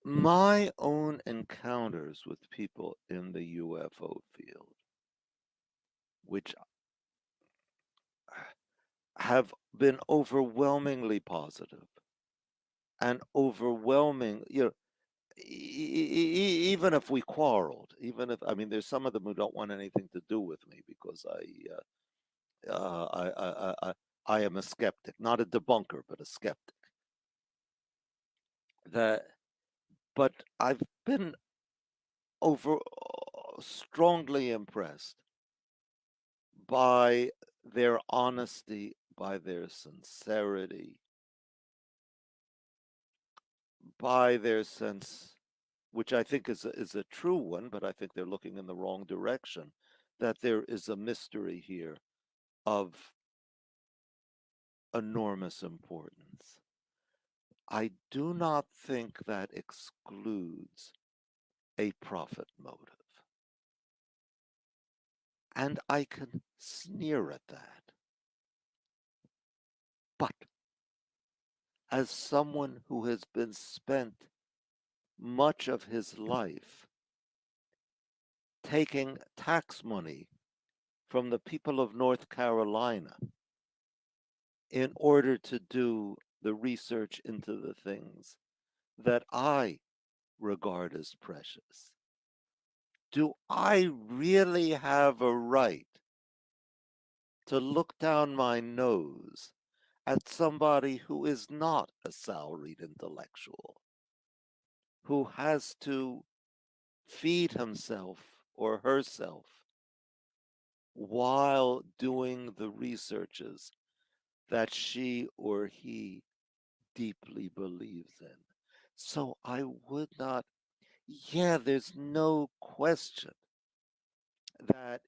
My own encounters with people in the UFO field, which have been overwhelmingly positive and overwhelming, even if we quarreled, even if, I mean, there's some of them who don't want anything to do with me because I am a skeptic, not a debunker, but a skeptic. That, but I've been over strongly impressed by their honesty, by their sincerity, by their sense, which I think is a true one, but I think they're looking in the wrong direction, that there is a mystery here of enormous importance. I do not think that excludes a profit motive. And I can sneer at that. But as someone who has been spent much of his life taking tax money from the people of North Carolina in order to do the research into the things that I regard as precious, do I really have a right to look down my nose at somebody who is not a salaried intellectual, who has to feed himself or herself while doing the researches that she or he deeply believes in? So I would not, yeah, there's no question that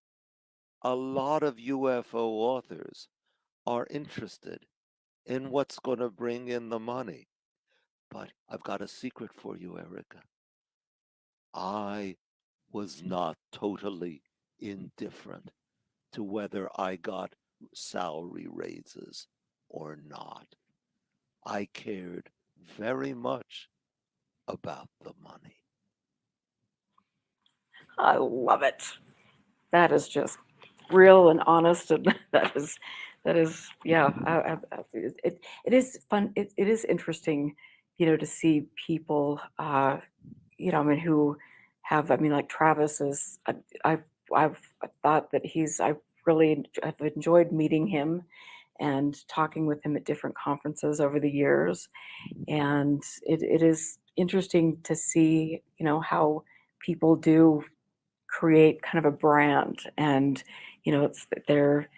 a lot of UFO authors are interested in what's going to bring in the money. But I've got a secret for you, Erica. I was not totally indifferent to whether I got salary raises or not. I cared very much about the money. I love it. That is just real and honest, and that is yeah. It is fun. It is interesting, to see people, I mean, who have. I mean, like Travis is. I've thought that I've enjoyed meeting him and talking with him at different conferences over the years, and it is interesting to see, how people do create kind of a brand, and it's they're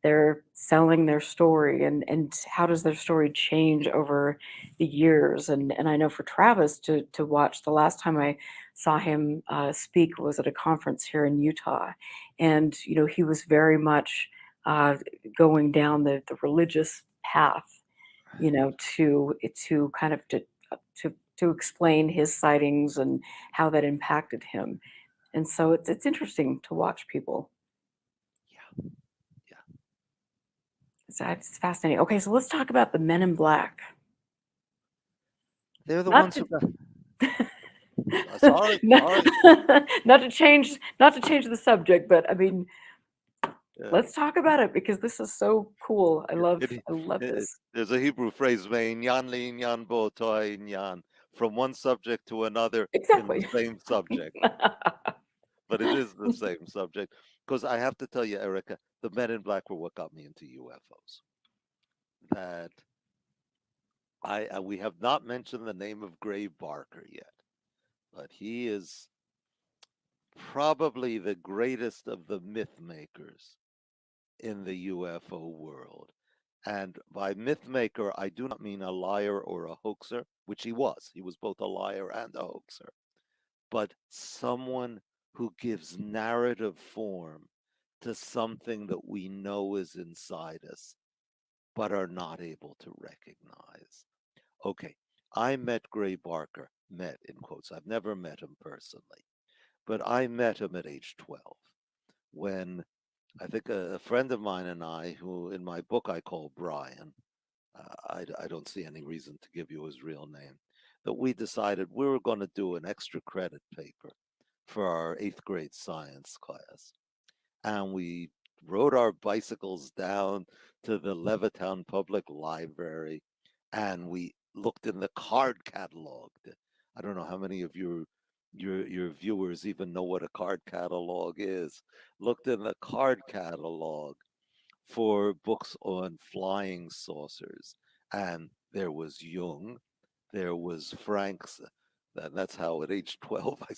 they're selling their story, and how does their story change over the years. And I know for Travis to watch, the last time I saw him speak was at a conference here in Utah, and he was very much uh, going down the religious path, to kind of to explain his sightings and how that impacted him. And so it's interesting to watch people. Yeah, yeah. It's fascinating. Okay, so let's talk about the Men in Black. They're the Not ones to who got. Sorry, not, sorry. not to change the subject, but I mean, Yeah. let's talk about it because this is so cool. I love It, I love this. there's a Hebrew phrase, "Ve'inyan le'inyan bo to'inyan," from one subject to another in the Exactly. same subject. But it is the same subject. Because I have to tell you, Erica, the Men in Black were what got me into UFOs. That we have not mentioned the name of Gray Barker yet, but he is probably the greatest of the myth makers in the UFO world. And by myth maker, I do not mean a liar or a hoaxer, which he was. He was both a liar and a hoaxer, but someone who gives narrative form to something that we know is inside us, but are not able to recognize. Okay, I met Gray Barker, met in quotes. I've never met him personally, but I met him at age 12 when I think a friend of mine and I, who in my book I call Brian, I don't see any reason to give you his real name, that we decided we were going to do an extra credit paper for our eighth grade science class. And we rode our bicycles down to the Levittown Public Library and we looked in the card catalog. I don't know how many of your viewers even know what a card catalog is. Looked in the card catalog for books on flying saucers. And there was Jung, there was Frank's. That's how at age 12 I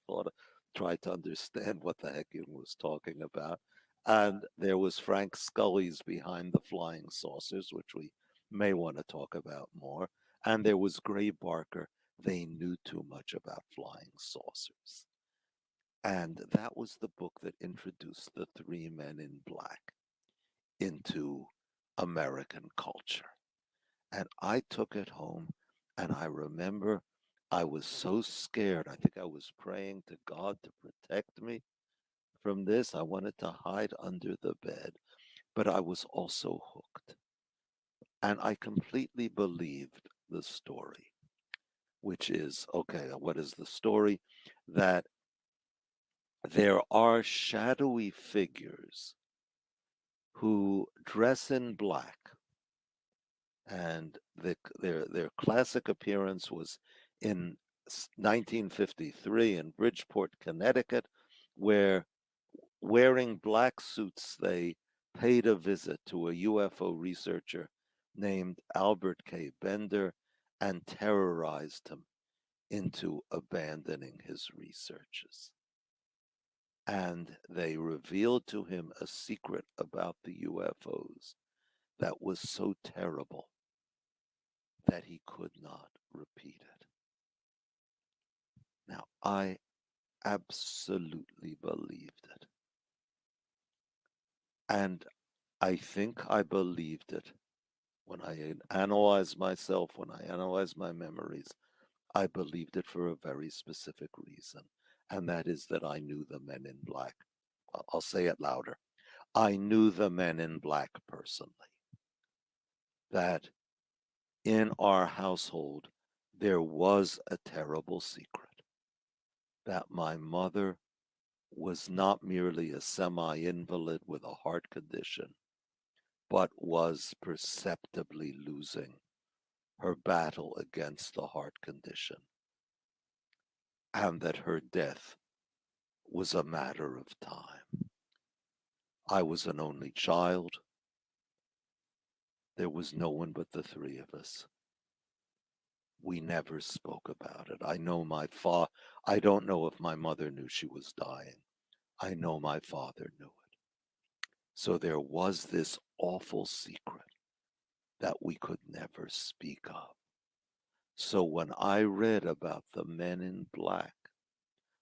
thought, tried to understand what the heck Jung was talking about. And there was Frank Scully's Behind the Flying Saucers, which we may want to talk about more. And there was Gray Barker. They knew too much about flying saucers. And that was the book that introduced the three men in black into American culture. And I took it home, and I remember I was so scared. I think I was praying to God to protect me from this. I wanted to hide under the bed, but I was also hooked. And I completely believed the story, which is okay, what is the story? That there are shadowy figures who dress in black, and their classic appearance was in 1953 in Bridgeport, Connecticut, where wearing black suits they paid a visit to a UFO researcher named Albert K. Bender and terrorized him into abandoning his researches. And they revealed to him a secret about the UFOs that was so terrible that he could not repeat it. Now, I absolutely believed it. And I think I believed it when I analyzed myself, when I analyzed my memories. I believed it for a very specific reason, and that is that I knew the men in black. I'll say it louder. I knew the men in black personally. That in our household, there was a terrible secret that my mother was not merely a semi invalid with a heart condition, but was perceptibly losing her battle against the heart condition, and that her death was a matter of time. I was an only child. There was no one but the three of us. We never spoke about it. I don't know if my mother knew she was dying. I know my father knew it. So there was this awful secret that we could never speak of. So when I read about the men in black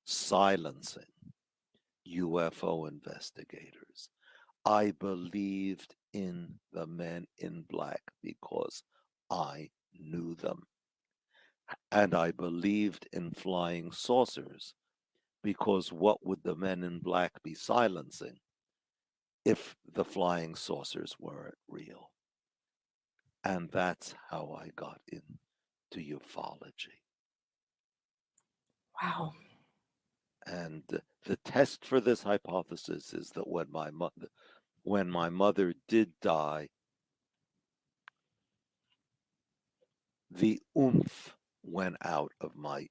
silencing UFO investigators, I believed in the men in black because I knew them. And I believed in flying saucers because what would the men in black be silencing if the flying saucers weren't real? And that's how I got into ufology. Wow. And the test for this hypothesis is that when my mother did die, the oomph went out of my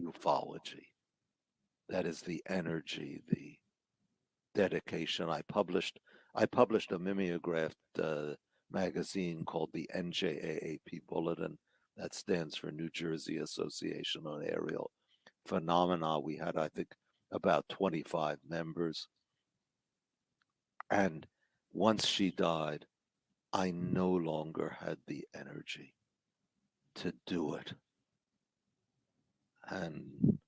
ufology. That is the energy, the dedication. I published a mimeographed magazine called the NJAAP Bulletin. That stands for New Jersey Association on Aerial Phenomena. We had, I think, about 25 members. And once she died, I no longer had the energy to do it, and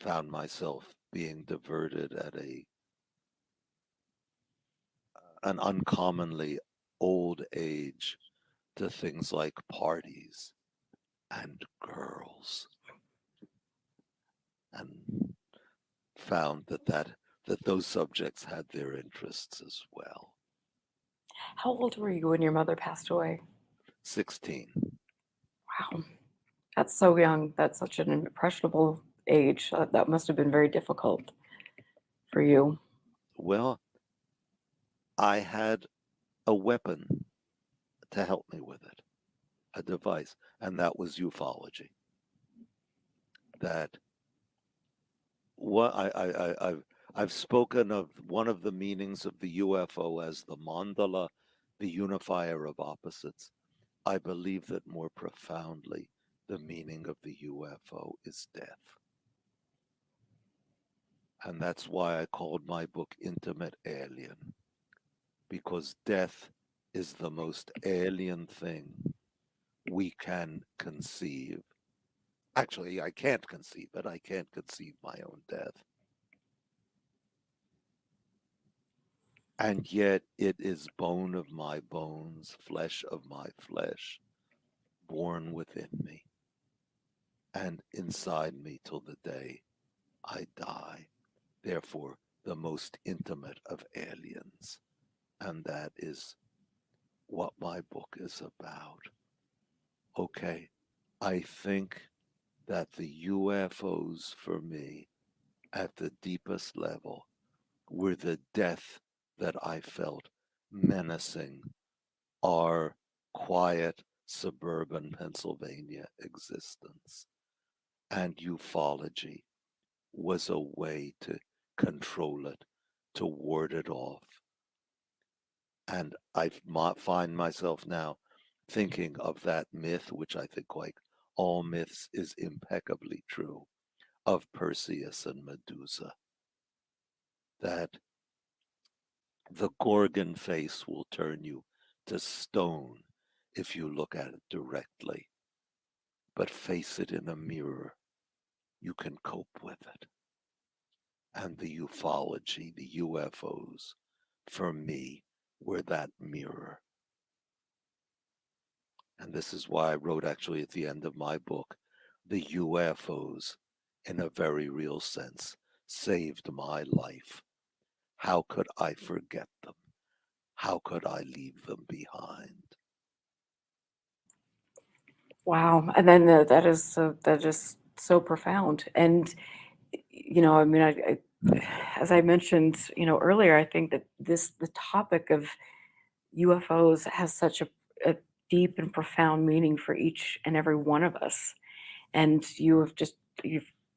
found myself being diverted at an uncommonly old age to things like parties and girls, and found that those subjects had their interests as well. How old were you when your mother passed away? 16. Wow. That's so young. That's such an impressionable age. That must have been very difficult for you. Well, I had a weapon to help me with it, a device, and that was ufology. That what I've spoken of one of the meanings of the UFO as the mandala, the unifier of opposites. I believe that more profoundly, the meaning of the UFO is death. And that's why I called my book Intimate Alien, because death is the most alien thing we can conceive. Actually, I can't conceive it. I can't conceive my own death. And yet it is bone of my bones, flesh of my flesh, born within me and inside me till the day I die. Therefore, the most intimate of aliens. And that is what my book is about. Okay, I think that the UFOs for me at the deepest level were the death that I felt menacing our quiet suburban Pennsylvania existence. And ufology was a way to control it, to ward it off. And I find myself now thinking of that myth, which I think, like all myths, is impeccably true, of Perseus and Medusa, that the Gorgon face will turn you to stone if you look at it directly, but face it in a mirror, you can cope with it. And the ufology, the UFOs, for me, were that mirror. And this is why I wrote actually at the end of my book, the UFOs, in a very real sense, saved my life. How could I forget them? How could I leave them behind? Wow. And then that is so profound. And I mean, as I mentioned, earlier, I think that the topic of UFOs has such a deep and profound meaning for each and every one of us. And you've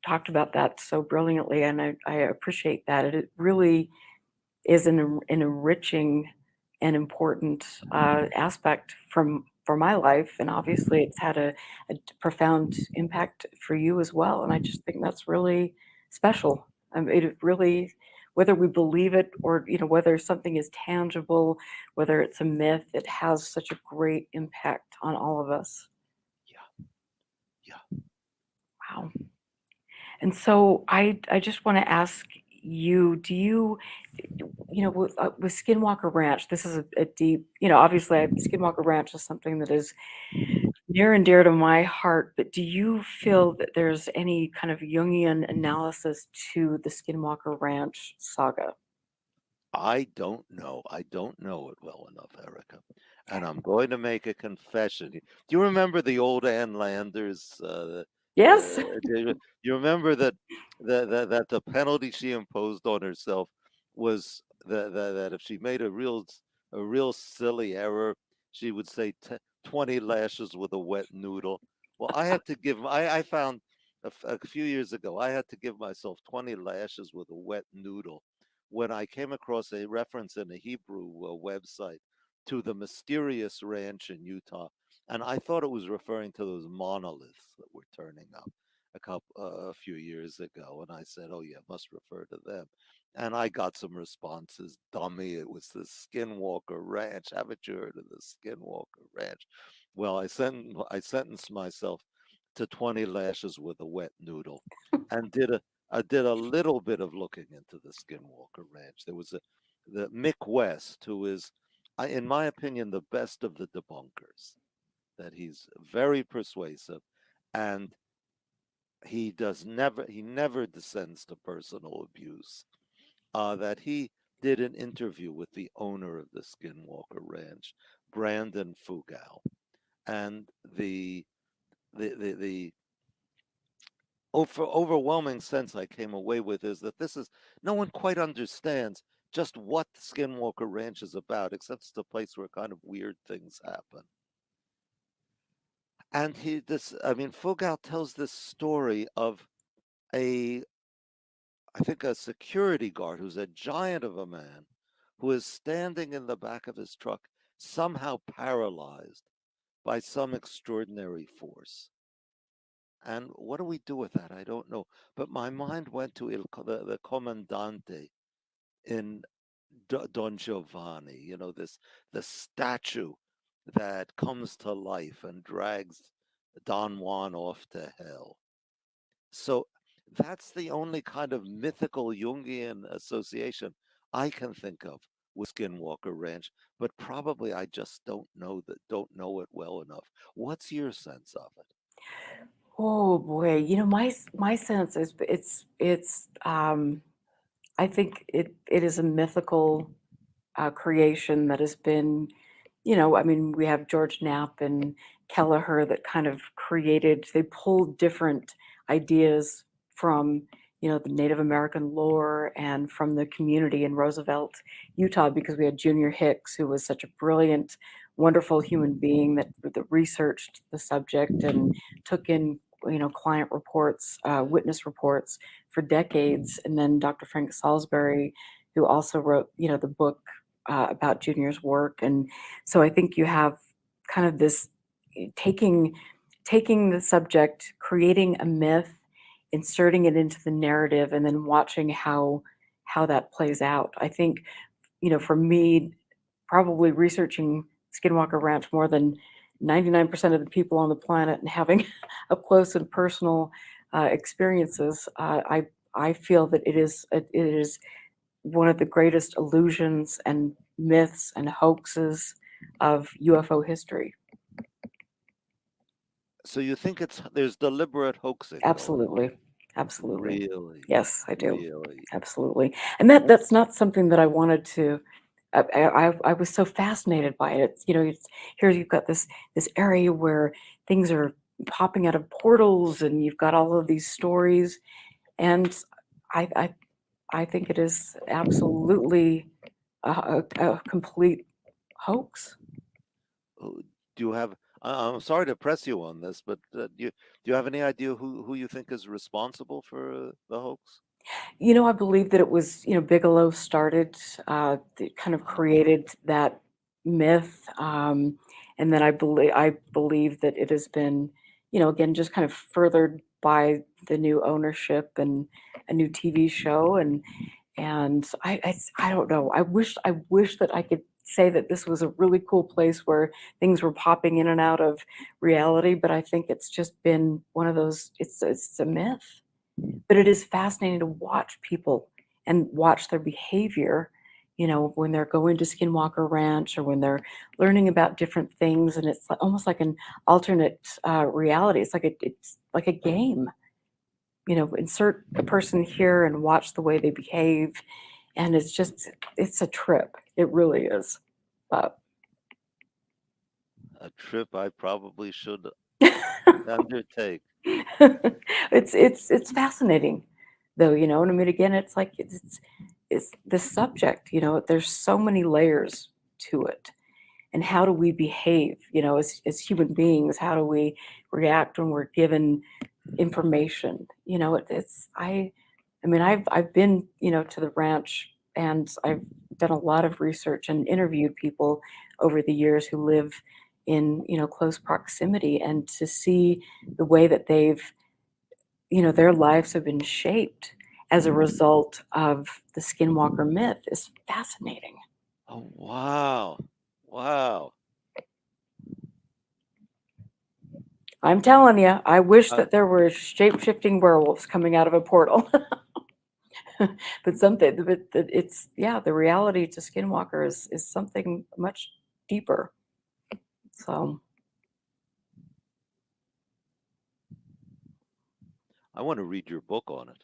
talked about that so brilliantly, and I appreciate that. It really is an enriching and important aspect for my life, and obviously it's had a profound impact for you as well. And I just think that's really special. It really whether we believe it or, whether something is tangible, whether it's a myth, it has such a great impact on all of us. Yeah, yeah. Wow. And so I just want to ask you, do you, with Skinwalker Ranch, this is a deep, obviously Skinwalker Ranch is something that is near and dear to my heart, but do you feel that there's any kind of Jungian analysis to the Skinwalker Ranch saga? I don't know. I don't know it well enough, Erica. And I'm going to make a confession. Do you remember the old Ann Landers? Yes. You remember that the penalty she imposed on herself was that if she made a real silly error, she would say 20 lashes with a wet noodle. Well, I found a few years ago, I had to give myself 20 lashes with a wet noodle when I came across a reference in a Hebrew website to the mysterious ranch in Utah, and I thought it was referring to those monoliths that were turning up a few years ago, and I said, "Oh yeah, it must refer to them." And I got some responses. Dummy, it was the Skinwalker Ranch. Haven't you heard of the Skinwalker Ranch? Well, I sentenced myself to 20 lashes with a wet noodle, and I did a little bit of looking into the Skinwalker Ranch. There was the Mick West, who is, in my opinion, the best of the debunkers. That he's very persuasive, and he never descends to personal abuse. That he did an interview with the owner of the Skinwalker Ranch, Brandon Fugel, and the overwhelming sense I came away with is that no one quite understands just what Skinwalker Ranch is about, except it's a place where kind of weird things happen. And Fugel tells this story of I think a security guard who's a giant of a man who is standing in the back of his truck, somehow paralyzed by some extraordinary force. And what do we do with that? I don't know. But my mind went to the Comandante in Don Giovanni, the statue that comes to life and drags Don Juan off to hell. So that's the only kind of mythical Jungian association I can think of with Skinwalker Ranch, but probably I just don't know it well enough. What's your sense of it? Oh boy, my sense is it's I think it is a mythical creation that has been, I mean, we have George Knapp and Kelleher that kind of they pulled different ideas from, the Native American lore and from the community in Roosevelt, Utah, because we had Junior Hicks, who was such a brilliant, wonderful human being that researched the subject and took in, client reports, witness reports for decades. And then Dr. Frank Salisbury, who also wrote, the book about Junior's work. And so I think you have kind of this taking taking the subject, creating a myth, inserting it into the narrative, and then watching how that plays out. I think, for me, probably researching Skinwalker Ranch more than 99% of the people on the planet and having up close and personal experiences, I feel that it is one of the greatest illusions and myths and hoaxes of UFO history. So you think there's deliberate hoaxing going on? Absolutely. Absolutely. Really? Yes, I do. Really? Absolutely. And that's not something that I wanted to. I was so fascinated by it. Here you've got this area where things are popping out of portals, and you've got all of these stories, and I I, I think it is absolutely a complete hoax. Oh, do you have I'm sorry to press you on this, but do you have any idea who you think is responsible for the hoax? I believe that it was, Bigelow started, kind of Uh, created that myth, and then I believe that it has been, again, just kind of furthered by the new ownership and a new TV show, and And I don't know. I wish that I could say that this was a really cool place where things were popping in and out of reality, but I think it's just been one of those. It's a myth, but it is fascinating to watch people and watch their behavior. When they're going to Skinwalker Ranch or when they're learning about different things, and it's almost like an alternate reality. It's like a game. Insert a person here and watch the way they behave, and it's a trip. It really is. But A trip I probably should undertake. it's fascinating, though. And I mean, again, it's like it's the subject. There's so many layers to it, and how do we behave? As human beings, how do we react when we're given information? I mean, I've been, to the ranch, and I've done a lot of research and interviewed people over the years who live in, close proximity, and to see the way that their lives have been shaped as a result of the Skinwalker myth is fascinating. Oh, wow. Wow. I'm telling you, I wish Uh, that there were shape-shifting werewolves coming out of a portal. But it's, yeah, the reality to Skinwalker is something much deeper. So, I want to read your book on it.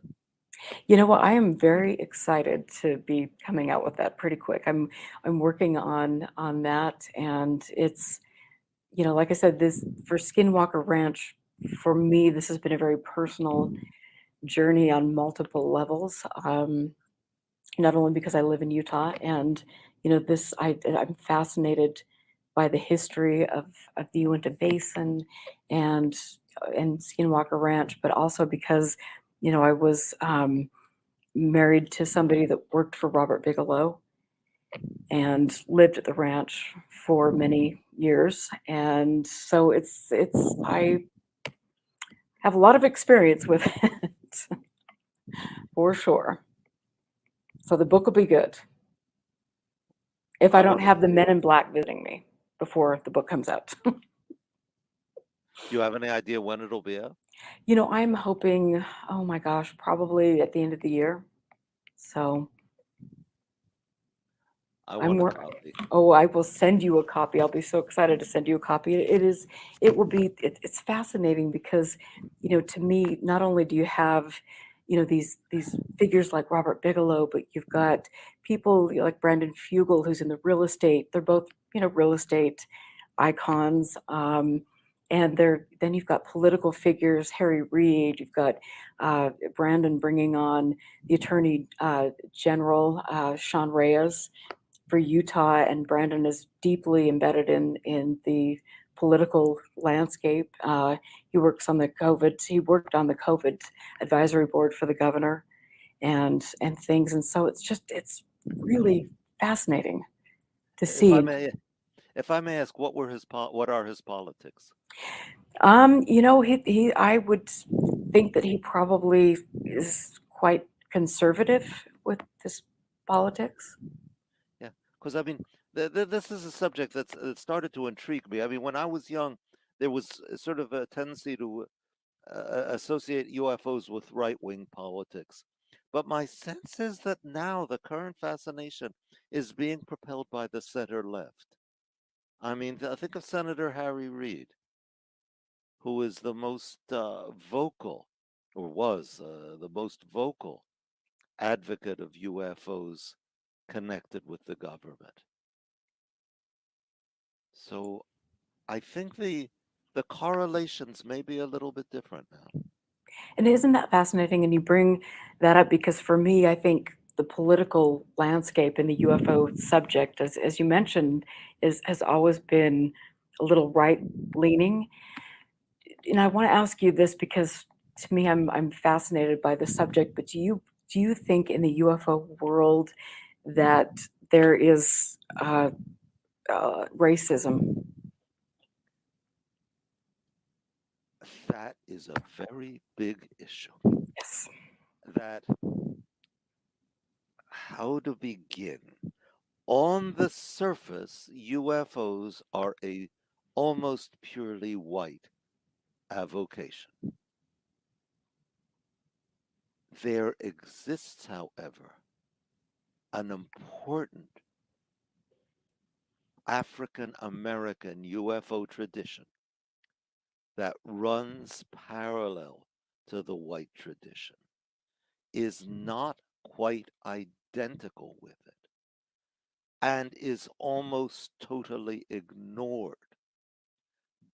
you know what? I am very excited to be coming out with that pretty quick. I'm working on that, and it's, like I said, this for Skinwalker Ranch, for me, this has been a very personal journey on multiple levels. Not only because I live in Utah, and I'm fascinated by the history of the Uinta Basin and and Skinwalker Ranch, but also because I was married to somebody that worked for Robert Bigelow and lived at the ranch for many years, and so it's I have a lot of experience with it for sure. So the book will be good if I I don't want to have the read men it. in black visiting me before the book comes out. Do you have any idea when it'll be out? I'm hoping, oh my gosh, probably at the end of the year. So I I'm want a more, copy. oh, I will send you a copy. I'll be so excited to send you a copy. It will be, it's fascinating because, to me, not only do you have, these figures like Robert Bigelow, but you've got people like Brandon Fugel, who's in the real estate. They're both, real estate icons. And then you've got political figures, Harry Reid. You've got Brandon bringing on the Attorney General, Sean Reyes for Utah, and Brandon is deeply embedded in the political landscape. He worked on the COVID advisory board for the governor and things, and so it's really fascinating to If I see. may, if I may ask, what are his politics? He I would think that he probably is quite conservative with this politics. Yeah, because I mean, this is a subject that started to intrigue me. I mean, when I was young, there was sort of a tendency to associate UFOs with right-wing politics. But my sense is that now the current fascination is being propelled by the center left. I mean, think of Senator Harry Reid, who is the most vocal, or was the most vocal advocate of UFOs connected with the government. So I think the correlations may be a little bit different now. And isn't that fascinating? And you bring that up because for me, I think the political landscape in the UFO subject, as you mentioned, has always been a little right leaning. And I want to ask you this because to me, I'm fascinated by the subject. But do you think in the UFO world that there is racism? That is a very big issue. Yes. That how to begin. On the surface, UFOs are a almost purely white avocation. There exists, however, an important African American UFO tradition that runs parallel to the white tradition, is not quite identical with it, and is almost totally ignored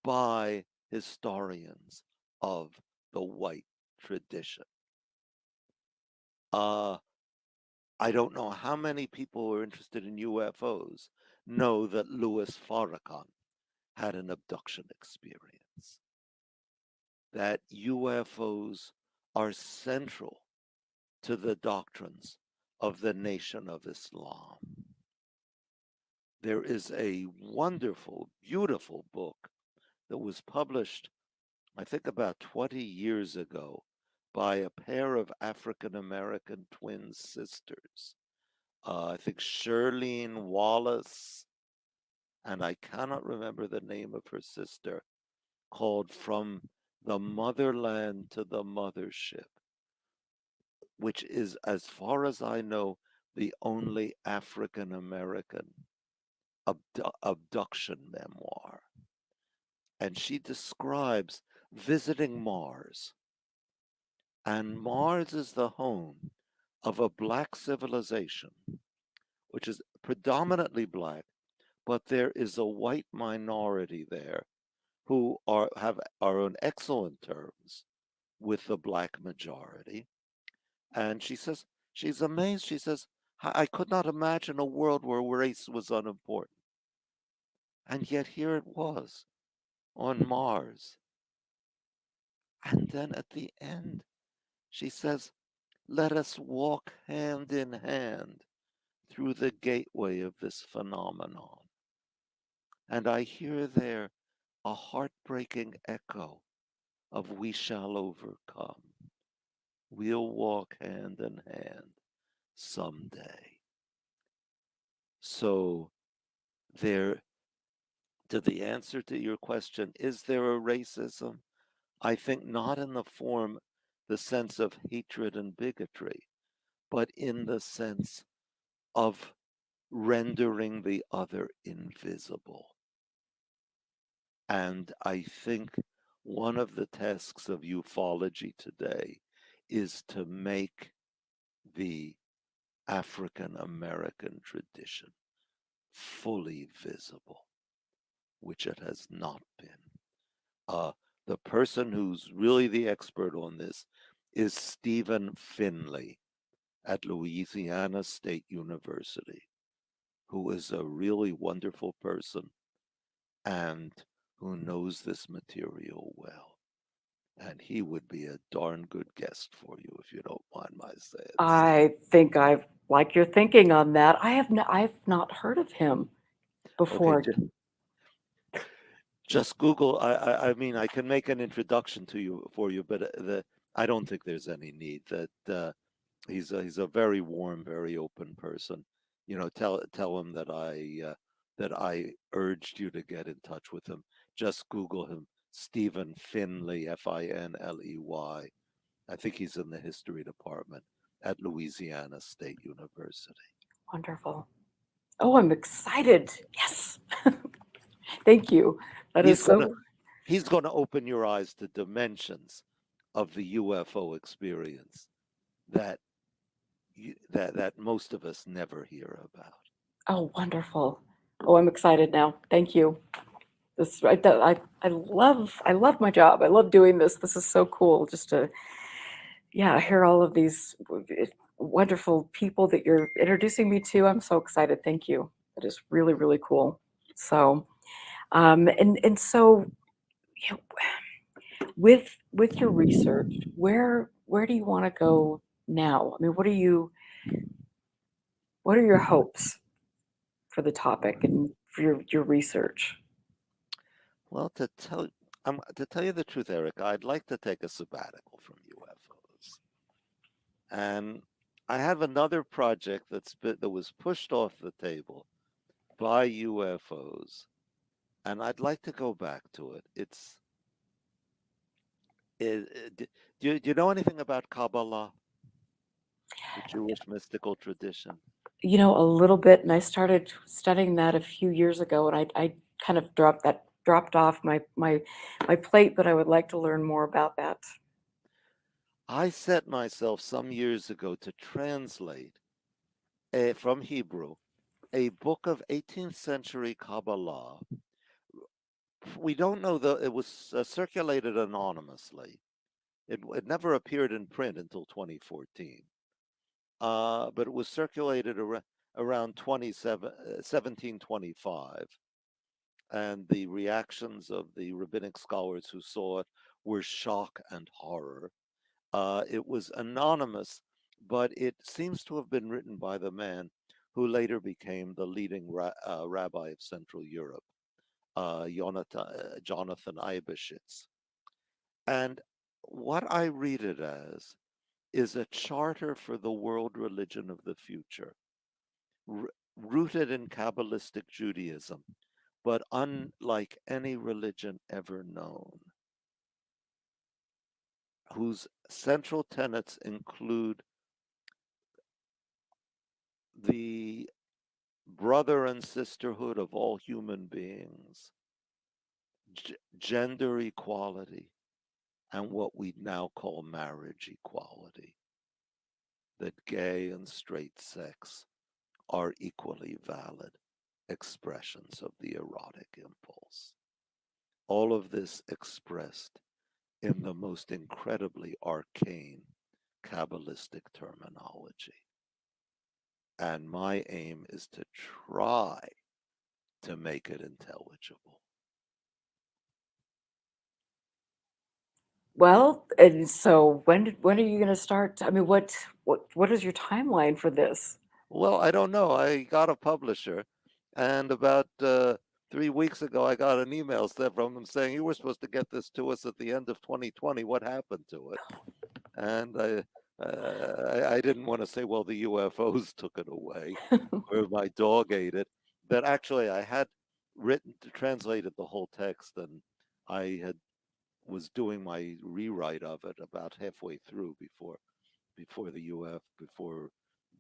by historians of the white tradition. I don't know how many people who are interested in UFOs know that Louis Farrakhan had an abduction experience, that UFOs are central to the doctrines of the Nation of Islam. There is a wonderful, beautiful book that was published, I think, about 20 years ago by a pair of African American twin sisters. I think Shirlene Wallace, and I cannot remember the name of her sister, called From the Motherland to the Mothership, which is, as far as I know, the only African American abduction memoir. And she describes visiting Mars. And Mars is the home of a black civilization, which is predominantly black, but there is a white minority there who are on excellent terms with the black majority. And she says she's amazed. She says, I could not imagine a world where race was unimportant. And yet here it was on Mars. And then at the end, she says, let us walk hand in hand through the gateway of this phenomenon. And I hear there a heartbreaking echo of we shall overcome. We'll walk hand in hand someday. So there, to the answer to your question, is there a racism? I think not in the sense of hatred and bigotry, but in the sense of rendering the other invisible. And I think one of the tasks of ufology today is to make the African American tradition fully visible, which it has not been. The person who's really the expert on this is Stephen Finley at Louisiana State University, who is a really wonderful person and who knows this material well. And he would be a darn good guest for you, if you don't mind my saying so. I think I like your thinking on that. I've not heard of him before. Okay, just Google. I mean, I can make an introduction to you for you, but I don't think there's any need. That he's a very warm, very open person. You know, tell him that I urged you to get in touch with him. Just Google him, Stephen Finley, Finley. I think he's in the history department at Louisiana State University. Wonderful. Oh, I'm excited. Yes. Thank you. That is He's gonna open your eyes to dimensions of the UFO experience that most of us never hear about. Oh, wonderful. Oh, I'm excited now. Thank you. I love my job. I love doing this. This is so cool just to hear all of these wonderful people that you're introducing me to. I'm so excited. Thank you. It is really, really cool. So and so you know, with your research, where do you want to go now? I mean, what are your hopes for the topic and for your research? Well, to tell you the truth, Eric, I'd like to take a sabbatical from UFOs, and I have another project that was pushed off the table by UFOs, and I'd like to go back to it. Do you know anything about Kabbalah, the Jewish mystical tradition? You know, a little bit, and I started studying that a few years ago, and I kind of dropped off my plate, but I would like to learn more about that. I set myself some years ago to translate from Hebrew a book of 18th century Kabbalah. We don't know it was circulated anonymously. It never appeared in print until 2014, but it was circulated around 1725, and the reactions of the rabbinic scholars who saw it were shock and horror. It was anonymous, but it seems to have been written by the man who later became the leading rabbi of Central Europe, Jonathan Eibeshitz. And what I read it as is a charter for the world religion of the future, rooted in Kabbalistic Judaism, but unlike any religion ever known, whose central tenets include the brother and sisterhood of all human beings, gender equality, and what we now call marriage equality, that gay and straight sex are equally valid expressions of the erotic impulse. All of this expressed in the most incredibly arcane Kabbalistic terminology. And my aim is to try to make it intelligible. Well, and so when are you going to start? I mean, what is your timeline for this? Well, I don't know. I got a publisher, and about 3 weeks ago, I got an email from them saying you were supposed to get this to us at the end of 2020. What happened to it? And I didn't want to say, well, the UFOs took it away, or my dog ate it. But actually, I had translated the whole text, and I was doing my rewrite of it about halfway through before the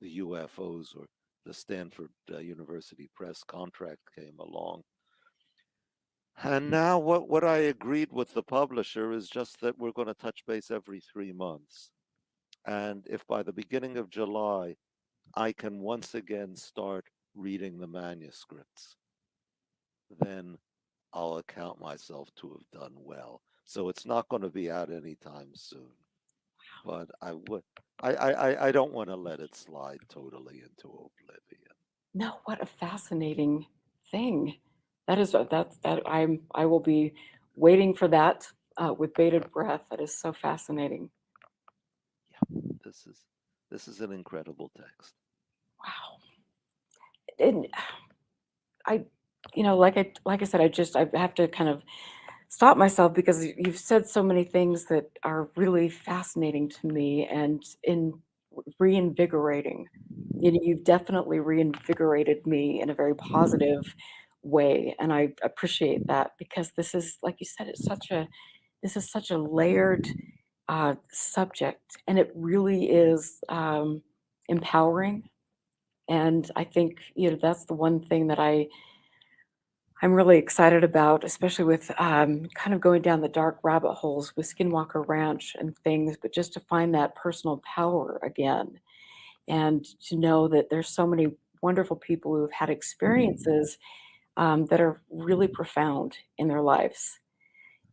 UFOs or the Stanford University Press contract came along. And now what I agreed with the publisher is just that we're going to touch base every 3 months. And if by the beginning of July I can once again start reading the manuscripts, then I'll account myself to have done well. So it's not going to be out anytime soon. But I don't want to let it slide totally into oblivion. No, what a fascinating thing. I will be waiting for that with bated breath. That is so fascinating. Yeah, this is an incredible text. Wow. And I, like I said, I have to kind of stop myself because you've said so many things that are really fascinating to me and in reinvigorating. You know, you've definitely reinvigorated me in a very positive way, and I appreciate that because this is, like you said, this is such a layered subject, and it really is empowering. And I think that's the one thing that I'm really excited about, especially with kind of going down the dark rabbit holes with Skinwalker Ranch and things, but just to find that personal power again and to know that there's so many wonderful people who have had experiences that are really profound in their lives.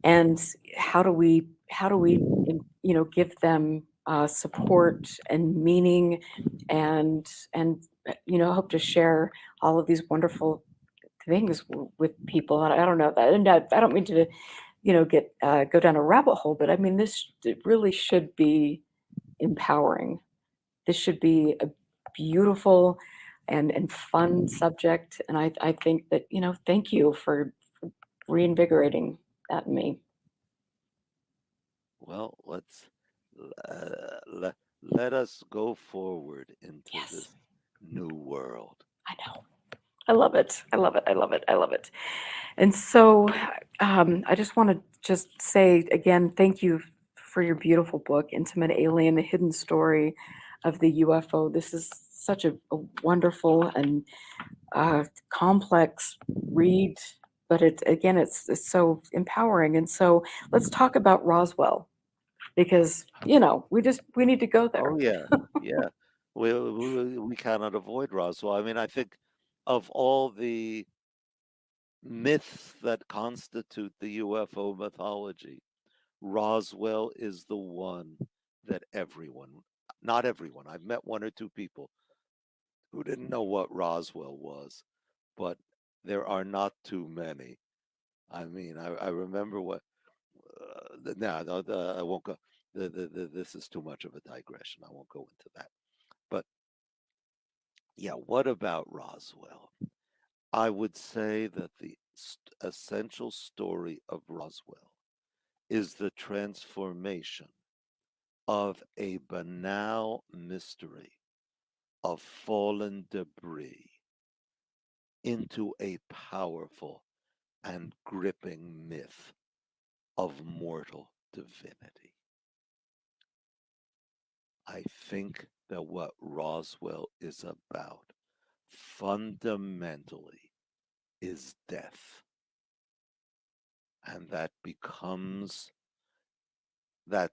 And give them support and meaning and hope to share all of these wonderful things with people. And I don't know that, and I don't mean to, get go down a rabbit hole, but I mean it really should be empowering. This should be a beautiful and fun subject, and I think that thank you for reinvigorating that in me. Well, let us go forward into Yes, this new world. I know. I love it. I love it. I love it. I love it. And so I just want to just say again, thank you for your beautiful book, Intimate Alien, the Hidden Story of the UFO. This is such a wonderful and complex read, but it's so empowering. And so let's talk about Roswell because, we need to go Oh there. yeah, yeah. We cannot avoid Roswell. I mean, I think of all the myths that constitute the UFO mythology, Roswell is the one that everyone, not everyone, I've met one or two people who didn't know what Roswell was, but there are not too many. I mean, I remember what, I won't go, this is too much of a digression. I won't go into that. But yeah, what about Roswell? I would say that the essential story of Roswell is the transformation of a banal mystery of fallen debris into a powerful and gripping myth of mortal divinity. I think that what Roswell is about fundamentally is death. And that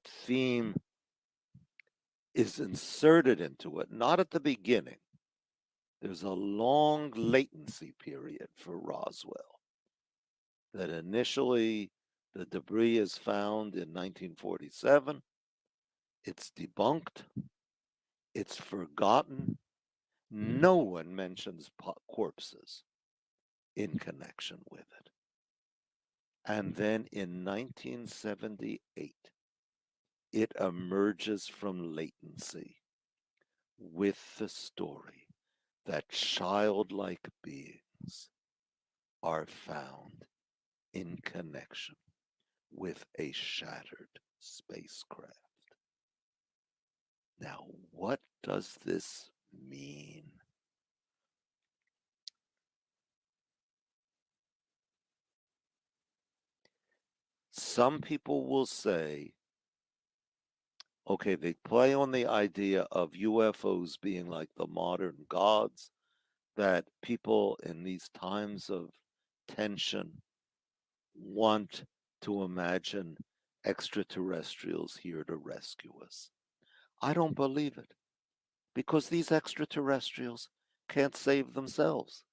theme is inserted into it, not at the beginning. There's a long latency period for Roswell that initially the debris is found in 1947. It's debunked. It's forgotten. No one mentions corpses in connection with it. And then in 1978, it emerges from latency with the story that childlike beings are found in connection with a shattered spacecraft. Now, what does this mean? Some people will say, okay, they play on the idea of UFOs being like the modern gods, that people in these times of tension want to imagine extraterrestrials here to rescue us. I don't believe it because these extraterrestrials can't save themselves,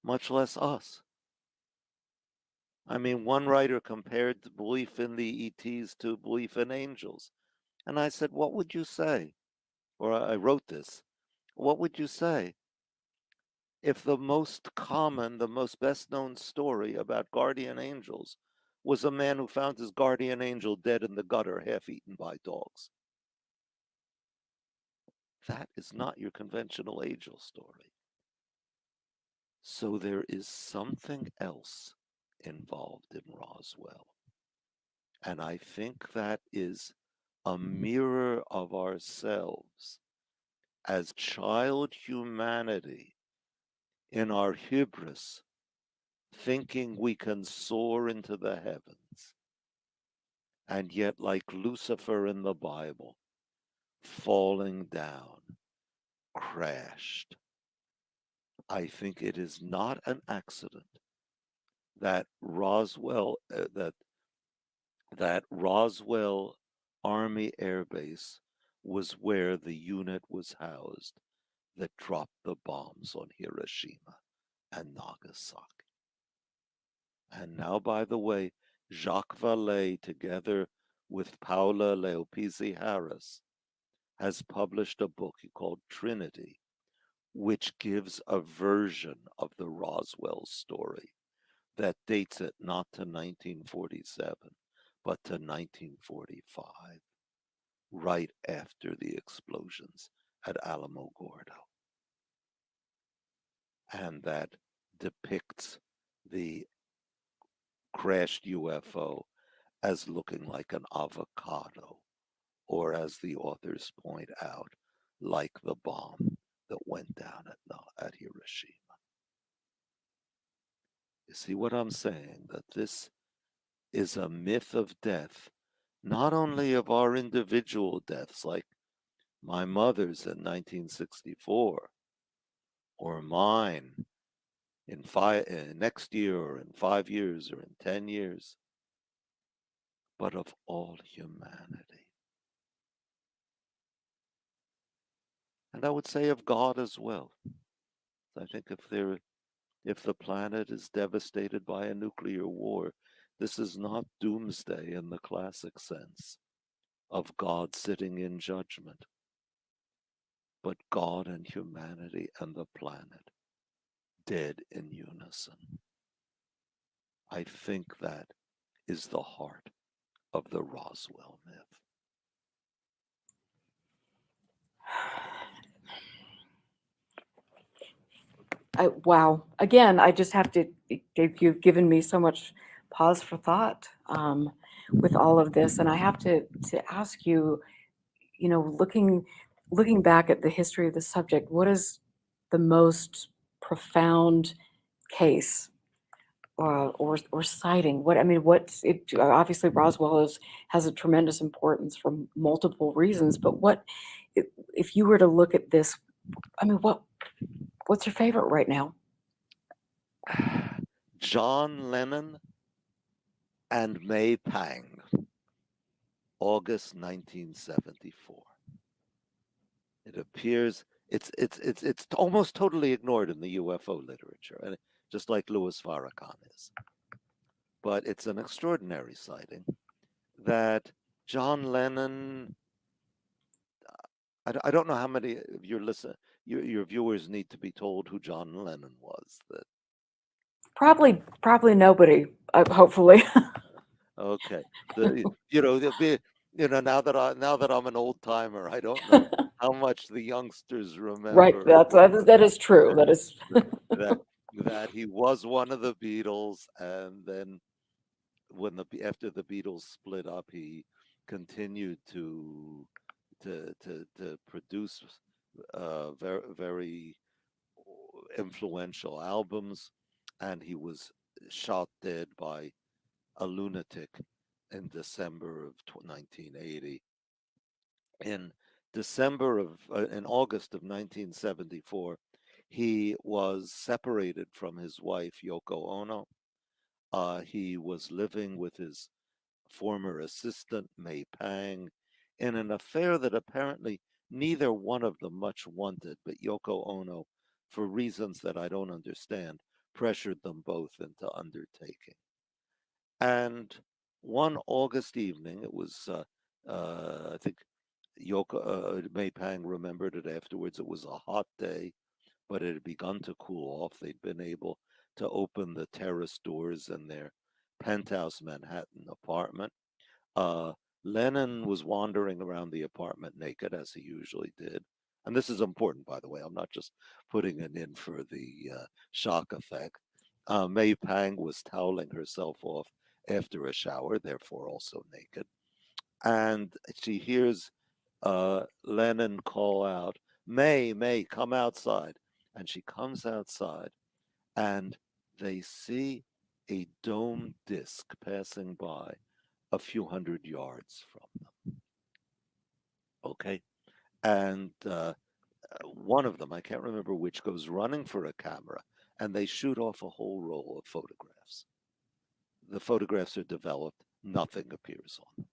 much less us. I mean, one writer compared the belief in the ETs to belief in angels. And I said, what would you say? Or I wrote this. What would you say if the most common, the most best known story about guardian angels was a man who found his guardian angel dead in the gutter, half eaten by dogs? That is not your conventional angel story. So there is something else involved in Roswell. And I think that is a mirror of ourselves as child humanity in our hubris, thinking we can soar into the heavens, and yet, like Lucifer in the Bible, falling down, crashed. I think it is not an accident that Roswell Army Air Base was where the unit was housed that dropped the bombs on Hiroshima and Nagasaki. And now, by the way, Jacques Vallée, together with Paula Leopisi Harris, has published a book called Trinity, which gives a version of the Roswell story that dates it not to 1947, but to 1945, right after the explosions at Alamogordo. And that depicts the crashed UFO as looking like an avocado or as the authors point out, like the bomb that went down at Hiroshima. You see what I'm saying? That this is a myth of death, not only of our individual deaths, like my mother's in 1964, or mine in next year, or in 5 years, or in 10 years, but of all humanity. And I would say of God as well. I think if the planet is devastated by a nuclear war, this is not doomsday in the classic sense of God sitting in judgment, but God and humanity and the planet dead in unison. I think that is the heart of the Roswell myth. Wow. Again, I just have to, you've given me so much pause for thought with all of this. And I have to ask you, looking back at the history of the subject, what is the most profound case or sighting? What's it? Obviously, Roswell has a tremendous importance for multiple reasons. But if you were to look at this, what's your favorite right now? John Lennon and May Pang, August 1974. It appears it's almost totally ignored in the UFO literature, and just like Louis Farrakhan is. But it's an extraordinary sighting that John Lennon. I don't know how many of your viewers need to be told who John Lennon was. That Probably nobody. Hopefully. okay. Now that I'm an old timer, I don't know how much the youngsters Right. remember That is true. That is. that that he was one of the Beatles, and then after the Beatles split up, he continued to produce very influential albums, and he was shot dead by a lunatic in December of 1980. In in August of 1974, he was separated from his wife Yoko Ono. He was living with his former assistant May Pang in an affair that apparently neither one of them much wanted, but Yoko Ono, for reasons that I don't understand, pressured them both into undertaking. And one August evening, it was, I think May Pang remembered it afterwards. It was a hot day, but it had begun to cool off. They'd been able to open the terrace doors in their penthouse Manhattan apartment. Uh, Lennon was wandering around the apartment naked, as he usually did. And this is important, by the way. I'm not just putting it in for the shock effect. May Pang was toweling herself off after a shower, therefore also naked. And she hears Lennon call out, May, come outside. And she comes outside, and they see a domed disc passing by a few hundred yards from them. Okay. And one of them, I can't remember which, goes running for a camera, and they shoot off a whole roll of photographs. The photographs are developed, nothing appears on them.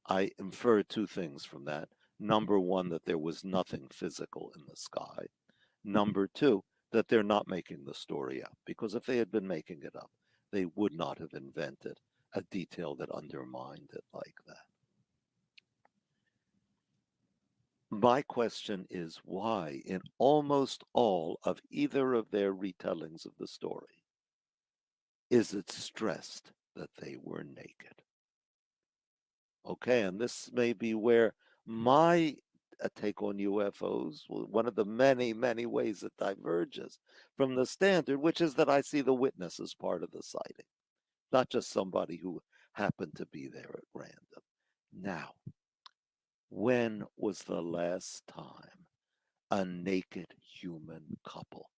I infer two things from that. Number one, that there was nothing physical in the sky. Number two, that they're not making the story up, because if they had been making it up, they would not have invented a detail that undermined it like that. My question is why, in almost all of either of their retellings of the story, is it stressed that they were naked? Okay, and this may be where my take on UFOs, one of the many, many ways it diverges from the standard, which is that I see the witness as part of the sighting, not just somebody who happened to be there at random. Now, When was the last time a naked human couple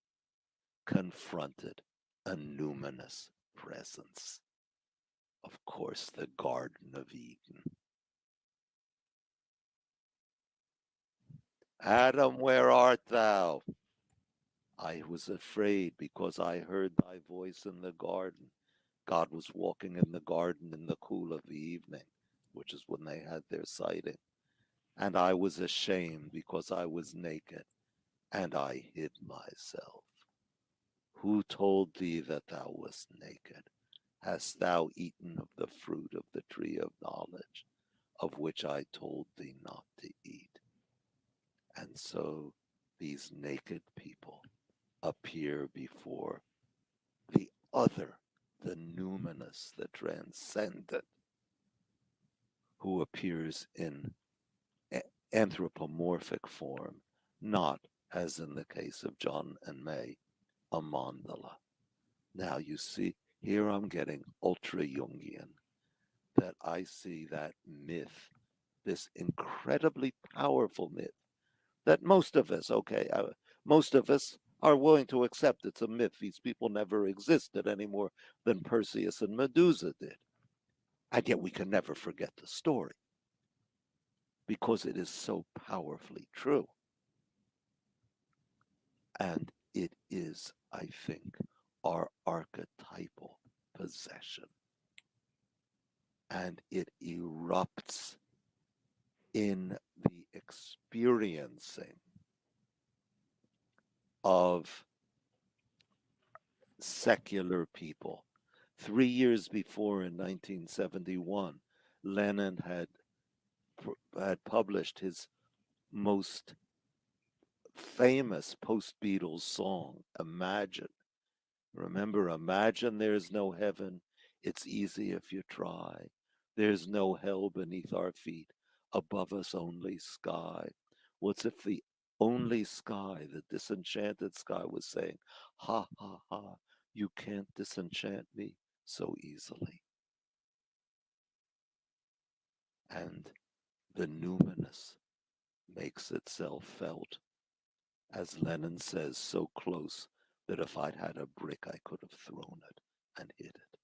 confronted a numinous presence? Of course, the Garden of Eden. Adam, where art thou? I was afraid because I heard thy voice in the garden. God was walking in the garden in the cool of the evening, which is when they had their sighting. And I was ashamed because I was naked, and I hid myself. Who told thee that thou wast naked? Hast thou eaten of the fruit of the tree of knowledge, of which I told thee not to eat? And so these naked people appear before the other, the numinous, the transcendent, who appears in anthropomorphic form, not, as in the case of John and May, a mandala. Now you see, here I'm getting ultra Jungian, that I see that myth, this incredibly powerful myth, that most of us, most of us are willing to accept it's a myth. These people never existed any more than Perseus and Medusa did. And yet we can never forget the story because it is so powerfully true. And it is, I think, our archetypal possession. And it erupts in the experiencing of secular people. 3 years before, in 1971, Lennon had published his most famous post-Beatles song, Imagine. Remember, imagine there's no heaven. It's easy if you try. There's no hell beneath our feet. Above us only sky. What's if the only sky, the disenchanted sky, was saying, ha, ha, ha, you can't disenchant me so easily. And the numinous makes itself felt, as Lennon says, so close that if I'd had a brick, I could have thrown it and hit it.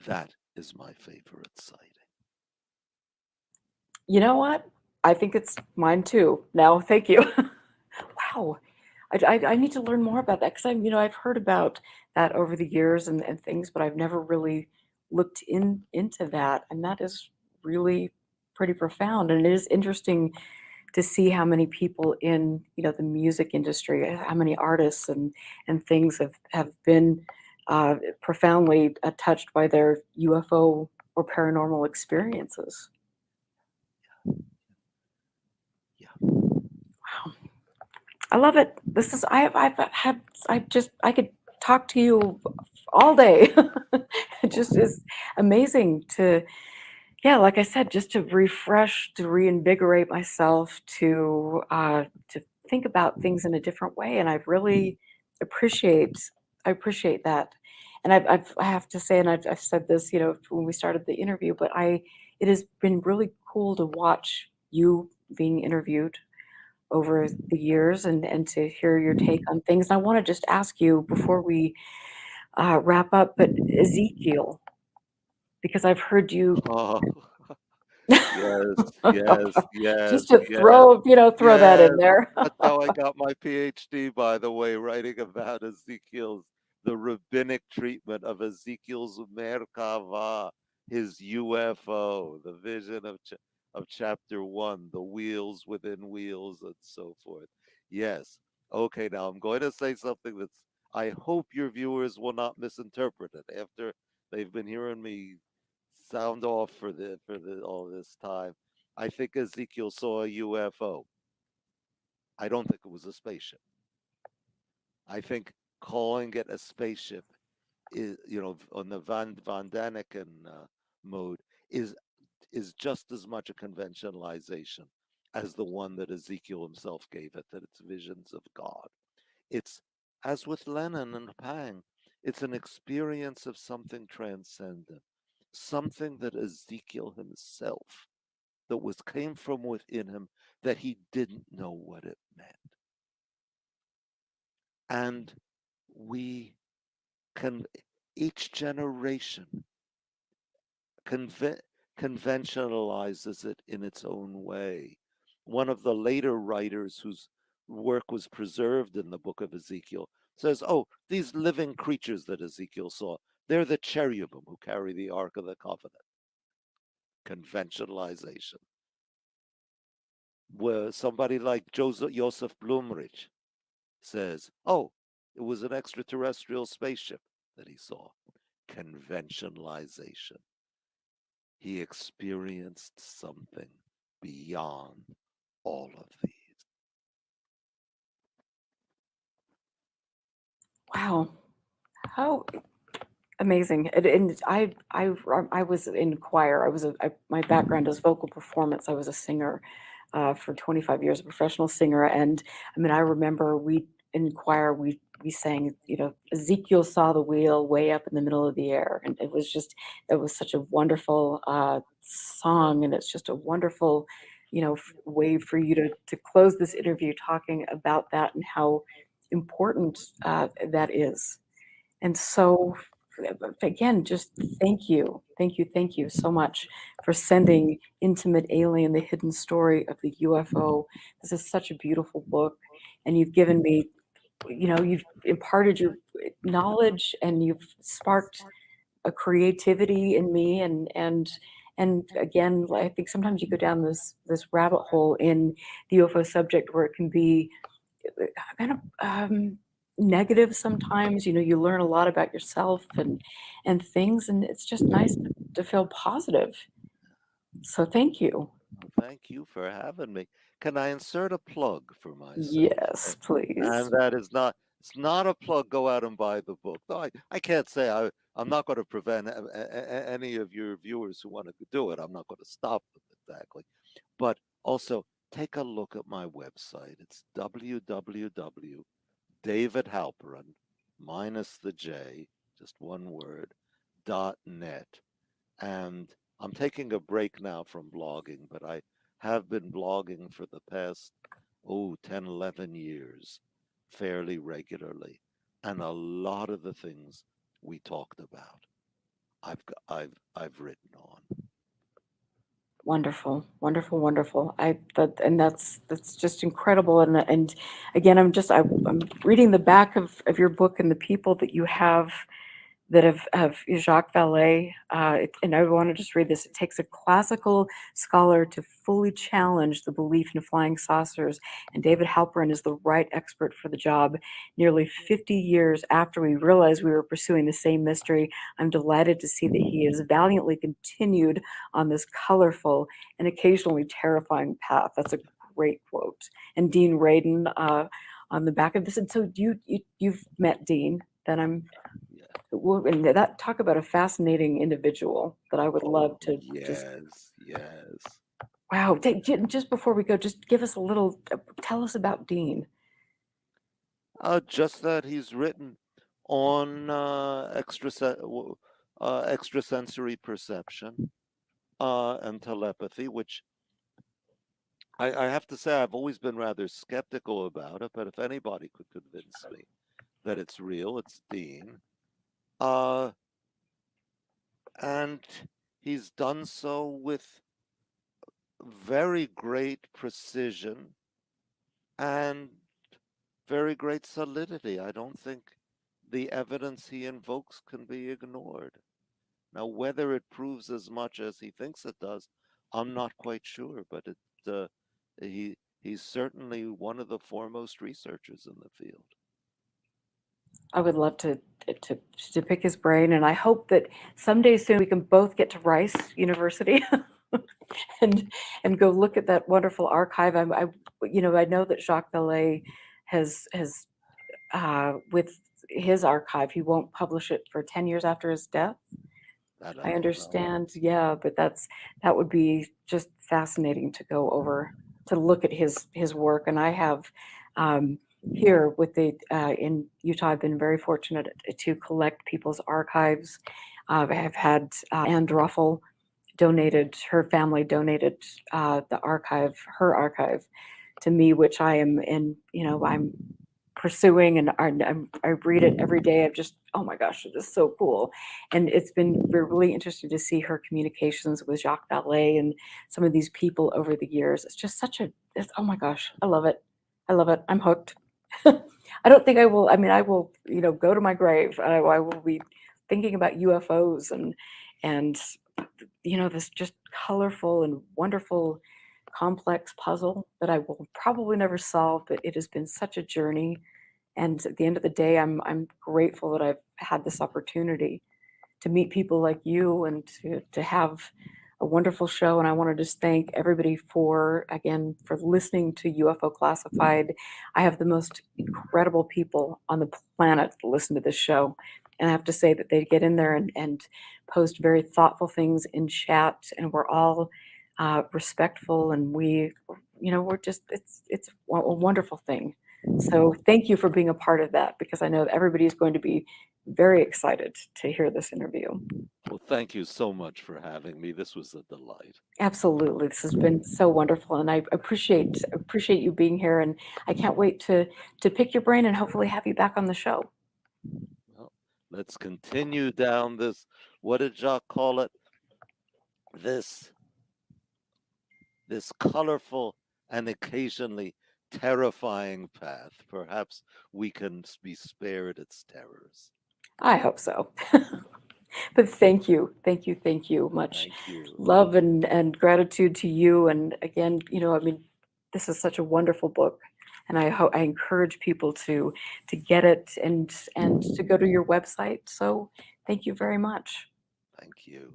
That is my favorite sighting. You know what? I think it's mine too. Now, thank you. Wow. I need to learn more about that because I've heard about that over the years and things, but I've never really looked into that. And that is really pretty profound. And it is interesting to see how many people in, the music industry, how many artists and things have been profoundly touched by their UFO or paranormal experiences. Yeah. Wow. I love it. This is I've had I could talk to you all day. It just is amazing to, yeah, like I said, just to refresh, to reinvigorate myself, to think about things in a different way, and I really appreciate I appreciate that. And I have to say, and I've said this, when we started the interview, but it has been really cool to watch you being interviewed over the years and to hear your take on things. And I want to just ask you before we wrap up, but Ezekiel, because I've heard you Oh, yes, yes, yes, just to yes, throw that yes. in there. That's how I got my PhD, by the way, writing about the rabbinic treatment of Ezekiel's Merkava, his UFO, the vision of chapter one, the wheels within wheels, and so forth. Yes. Okay, now I'm going to say something I hope your viewers will not misinterpret it after they've been hearing me sound off for the all this time. I think Ezekiel saw a UFO. I don't think it was a spaceship. I think calling it a spaceship is, on the Van Daniken mode, is is just as much a conventionalization as the one that Ezekiel himself gave it, that it's visions of God. It's, as with Lennon and Pang, it's an experience of something transcendent, something that Ezekiel himself that came from within him that he didn't know what it meant. And we can, each generation conventionalizes it in its own way. One of the later writers whose work was preserved in the book of Ezekiel says, oh, these living creatures that Ezekiel saw, they're the cherubim who carry the Ark of the Covenant. Conventionalization. Where somebody like Joseph Blumrich says, oh, it was an extraterrestrial spaceship that he saw. Conventionalization. He experienced something beyond all of these. Wow, how amazing! And I was in choir. My background is vocal performance. I was a singer for 25 years, a professional singer. And I mean, I remember in choir we sang, Ezekiel saw the wheel way up in the middle of the air, and it was such a wonderful song, and it's just a wonderful, way for you to close this interview talking about that and how important that is. And so, again, just thank you so much for sending Intimate Alien, the Hidden Story of the UFO. This is such a beautiful book, and you've given me, you've imparted your knowledge, and you've sparked a creativity in me, and again, I think sometimes you go down this rabbit hole in the UFO subject where it can be kind of negative sometimes. You learn a lot about yourself and things, and it's just nice to feel positive. So thank you. Well, thank you for having me. Can I insert a plug for myself? Yes, please. And that is not, it's not a plug, go out and buy the book. No, I can't say I'm not going to prevent any of your viewers who want to do it. I'm not going to stop them exactly. But also take a look at my website. It's www.davidhalperin, minus the J, just one word, .net. And I'm taking a break now from blogging, but I have been blogging for the past, 10, 11 years, fairly regularly. And a lot of the things we talked about, I've written on. Wonderful, wonderful, wonderful. And that's just incredible. And again, I'm reading the back of your book and the people that you have that of Jacques Vallée, and I want to just read this. It takes a classical scholar to fully challenge the belief in flying saucers, and David Halperin is the right expert for the job. Nearly 50 years after we realized we were pursuing the same mystery, I'm delighted to see that he has valiantly continued on this colorful and occasionally terrifying path. That's a great quote. And Dean Radin on the back of this. And so you've met Dean. Then I'm Yeah. well, and that talk about a fascinating individual that I would love Oh, to just yes, yes. wow. Just before we go, just give us a little. Tell us about Dean. Just that he's written on extrasensory perception and telepathy, which I have to say I've always been rather skeptical about it, but if anybody could convince me that it's real, it's Dean. Uh, and he's done so with very great precision and very great solidity. I don't think the evidence he invokes can be ignored. Now, whether it proves as much as he thinks it does, I'm not quite sure, but he's certainly one of the foremost researchers in the field. I would love to to pick his brain, and I hope that someday soon we can both get to Rice University and go look at that wonderful archive. I know that Jacques Vallée has with his archive, he won't publish it for 10 years after his death. That I I don't know. understand, yeah, but that would be just fascinating to go over to look at his work. And I have here with the in Utah, I've been very fortunate to collect people's archives. I have had Ann Druffel her family donated her archive to me, which I am I'm pursuing, and I read it every day. I'm just, oh my gosh, it is so cool. And it's been really interesting to see her communications with Jacques Vallée and some of these people over the years. It's just oh my gosh, I love it. I love it. I'm hooked. I don't think I will, I will, go to my grave. I will be thinking about UFOs and this just colorful and wonderful complex puzzle that I will probably never solve, but it has been such a journey. And at the end of the day, I'm grateful that I've had this opportunity to meet people like you and to have a wonderful show. And I want to just thank everybody for listening to UFO Classified. I have the most incredible people on the planet that listen to this show. And I have to say that they get in there and post very thoughtful things in chat, and we're all respectful, and we're just, it's a wonderful thing. So thank you for being a part of that, because I know that everybody is going to be very excited to hear this interview. Well, thank you so much for having me. This was a delight. Absolutely. This has been so wonderful, and I appreciate you being here, and I can't wait to pick your brain and hopefully have you back on the show. Well, let's continue down this, what did Jacques call it? This colorful and occasionally terrifying path. Perhaps we can be spared its terrors. I hope so. But thank you much. Thank you. Love and gratitude to you. And again, this is such a wonderful book, and I encourage people to get it and to go to your website. So thank you very much. Thank you.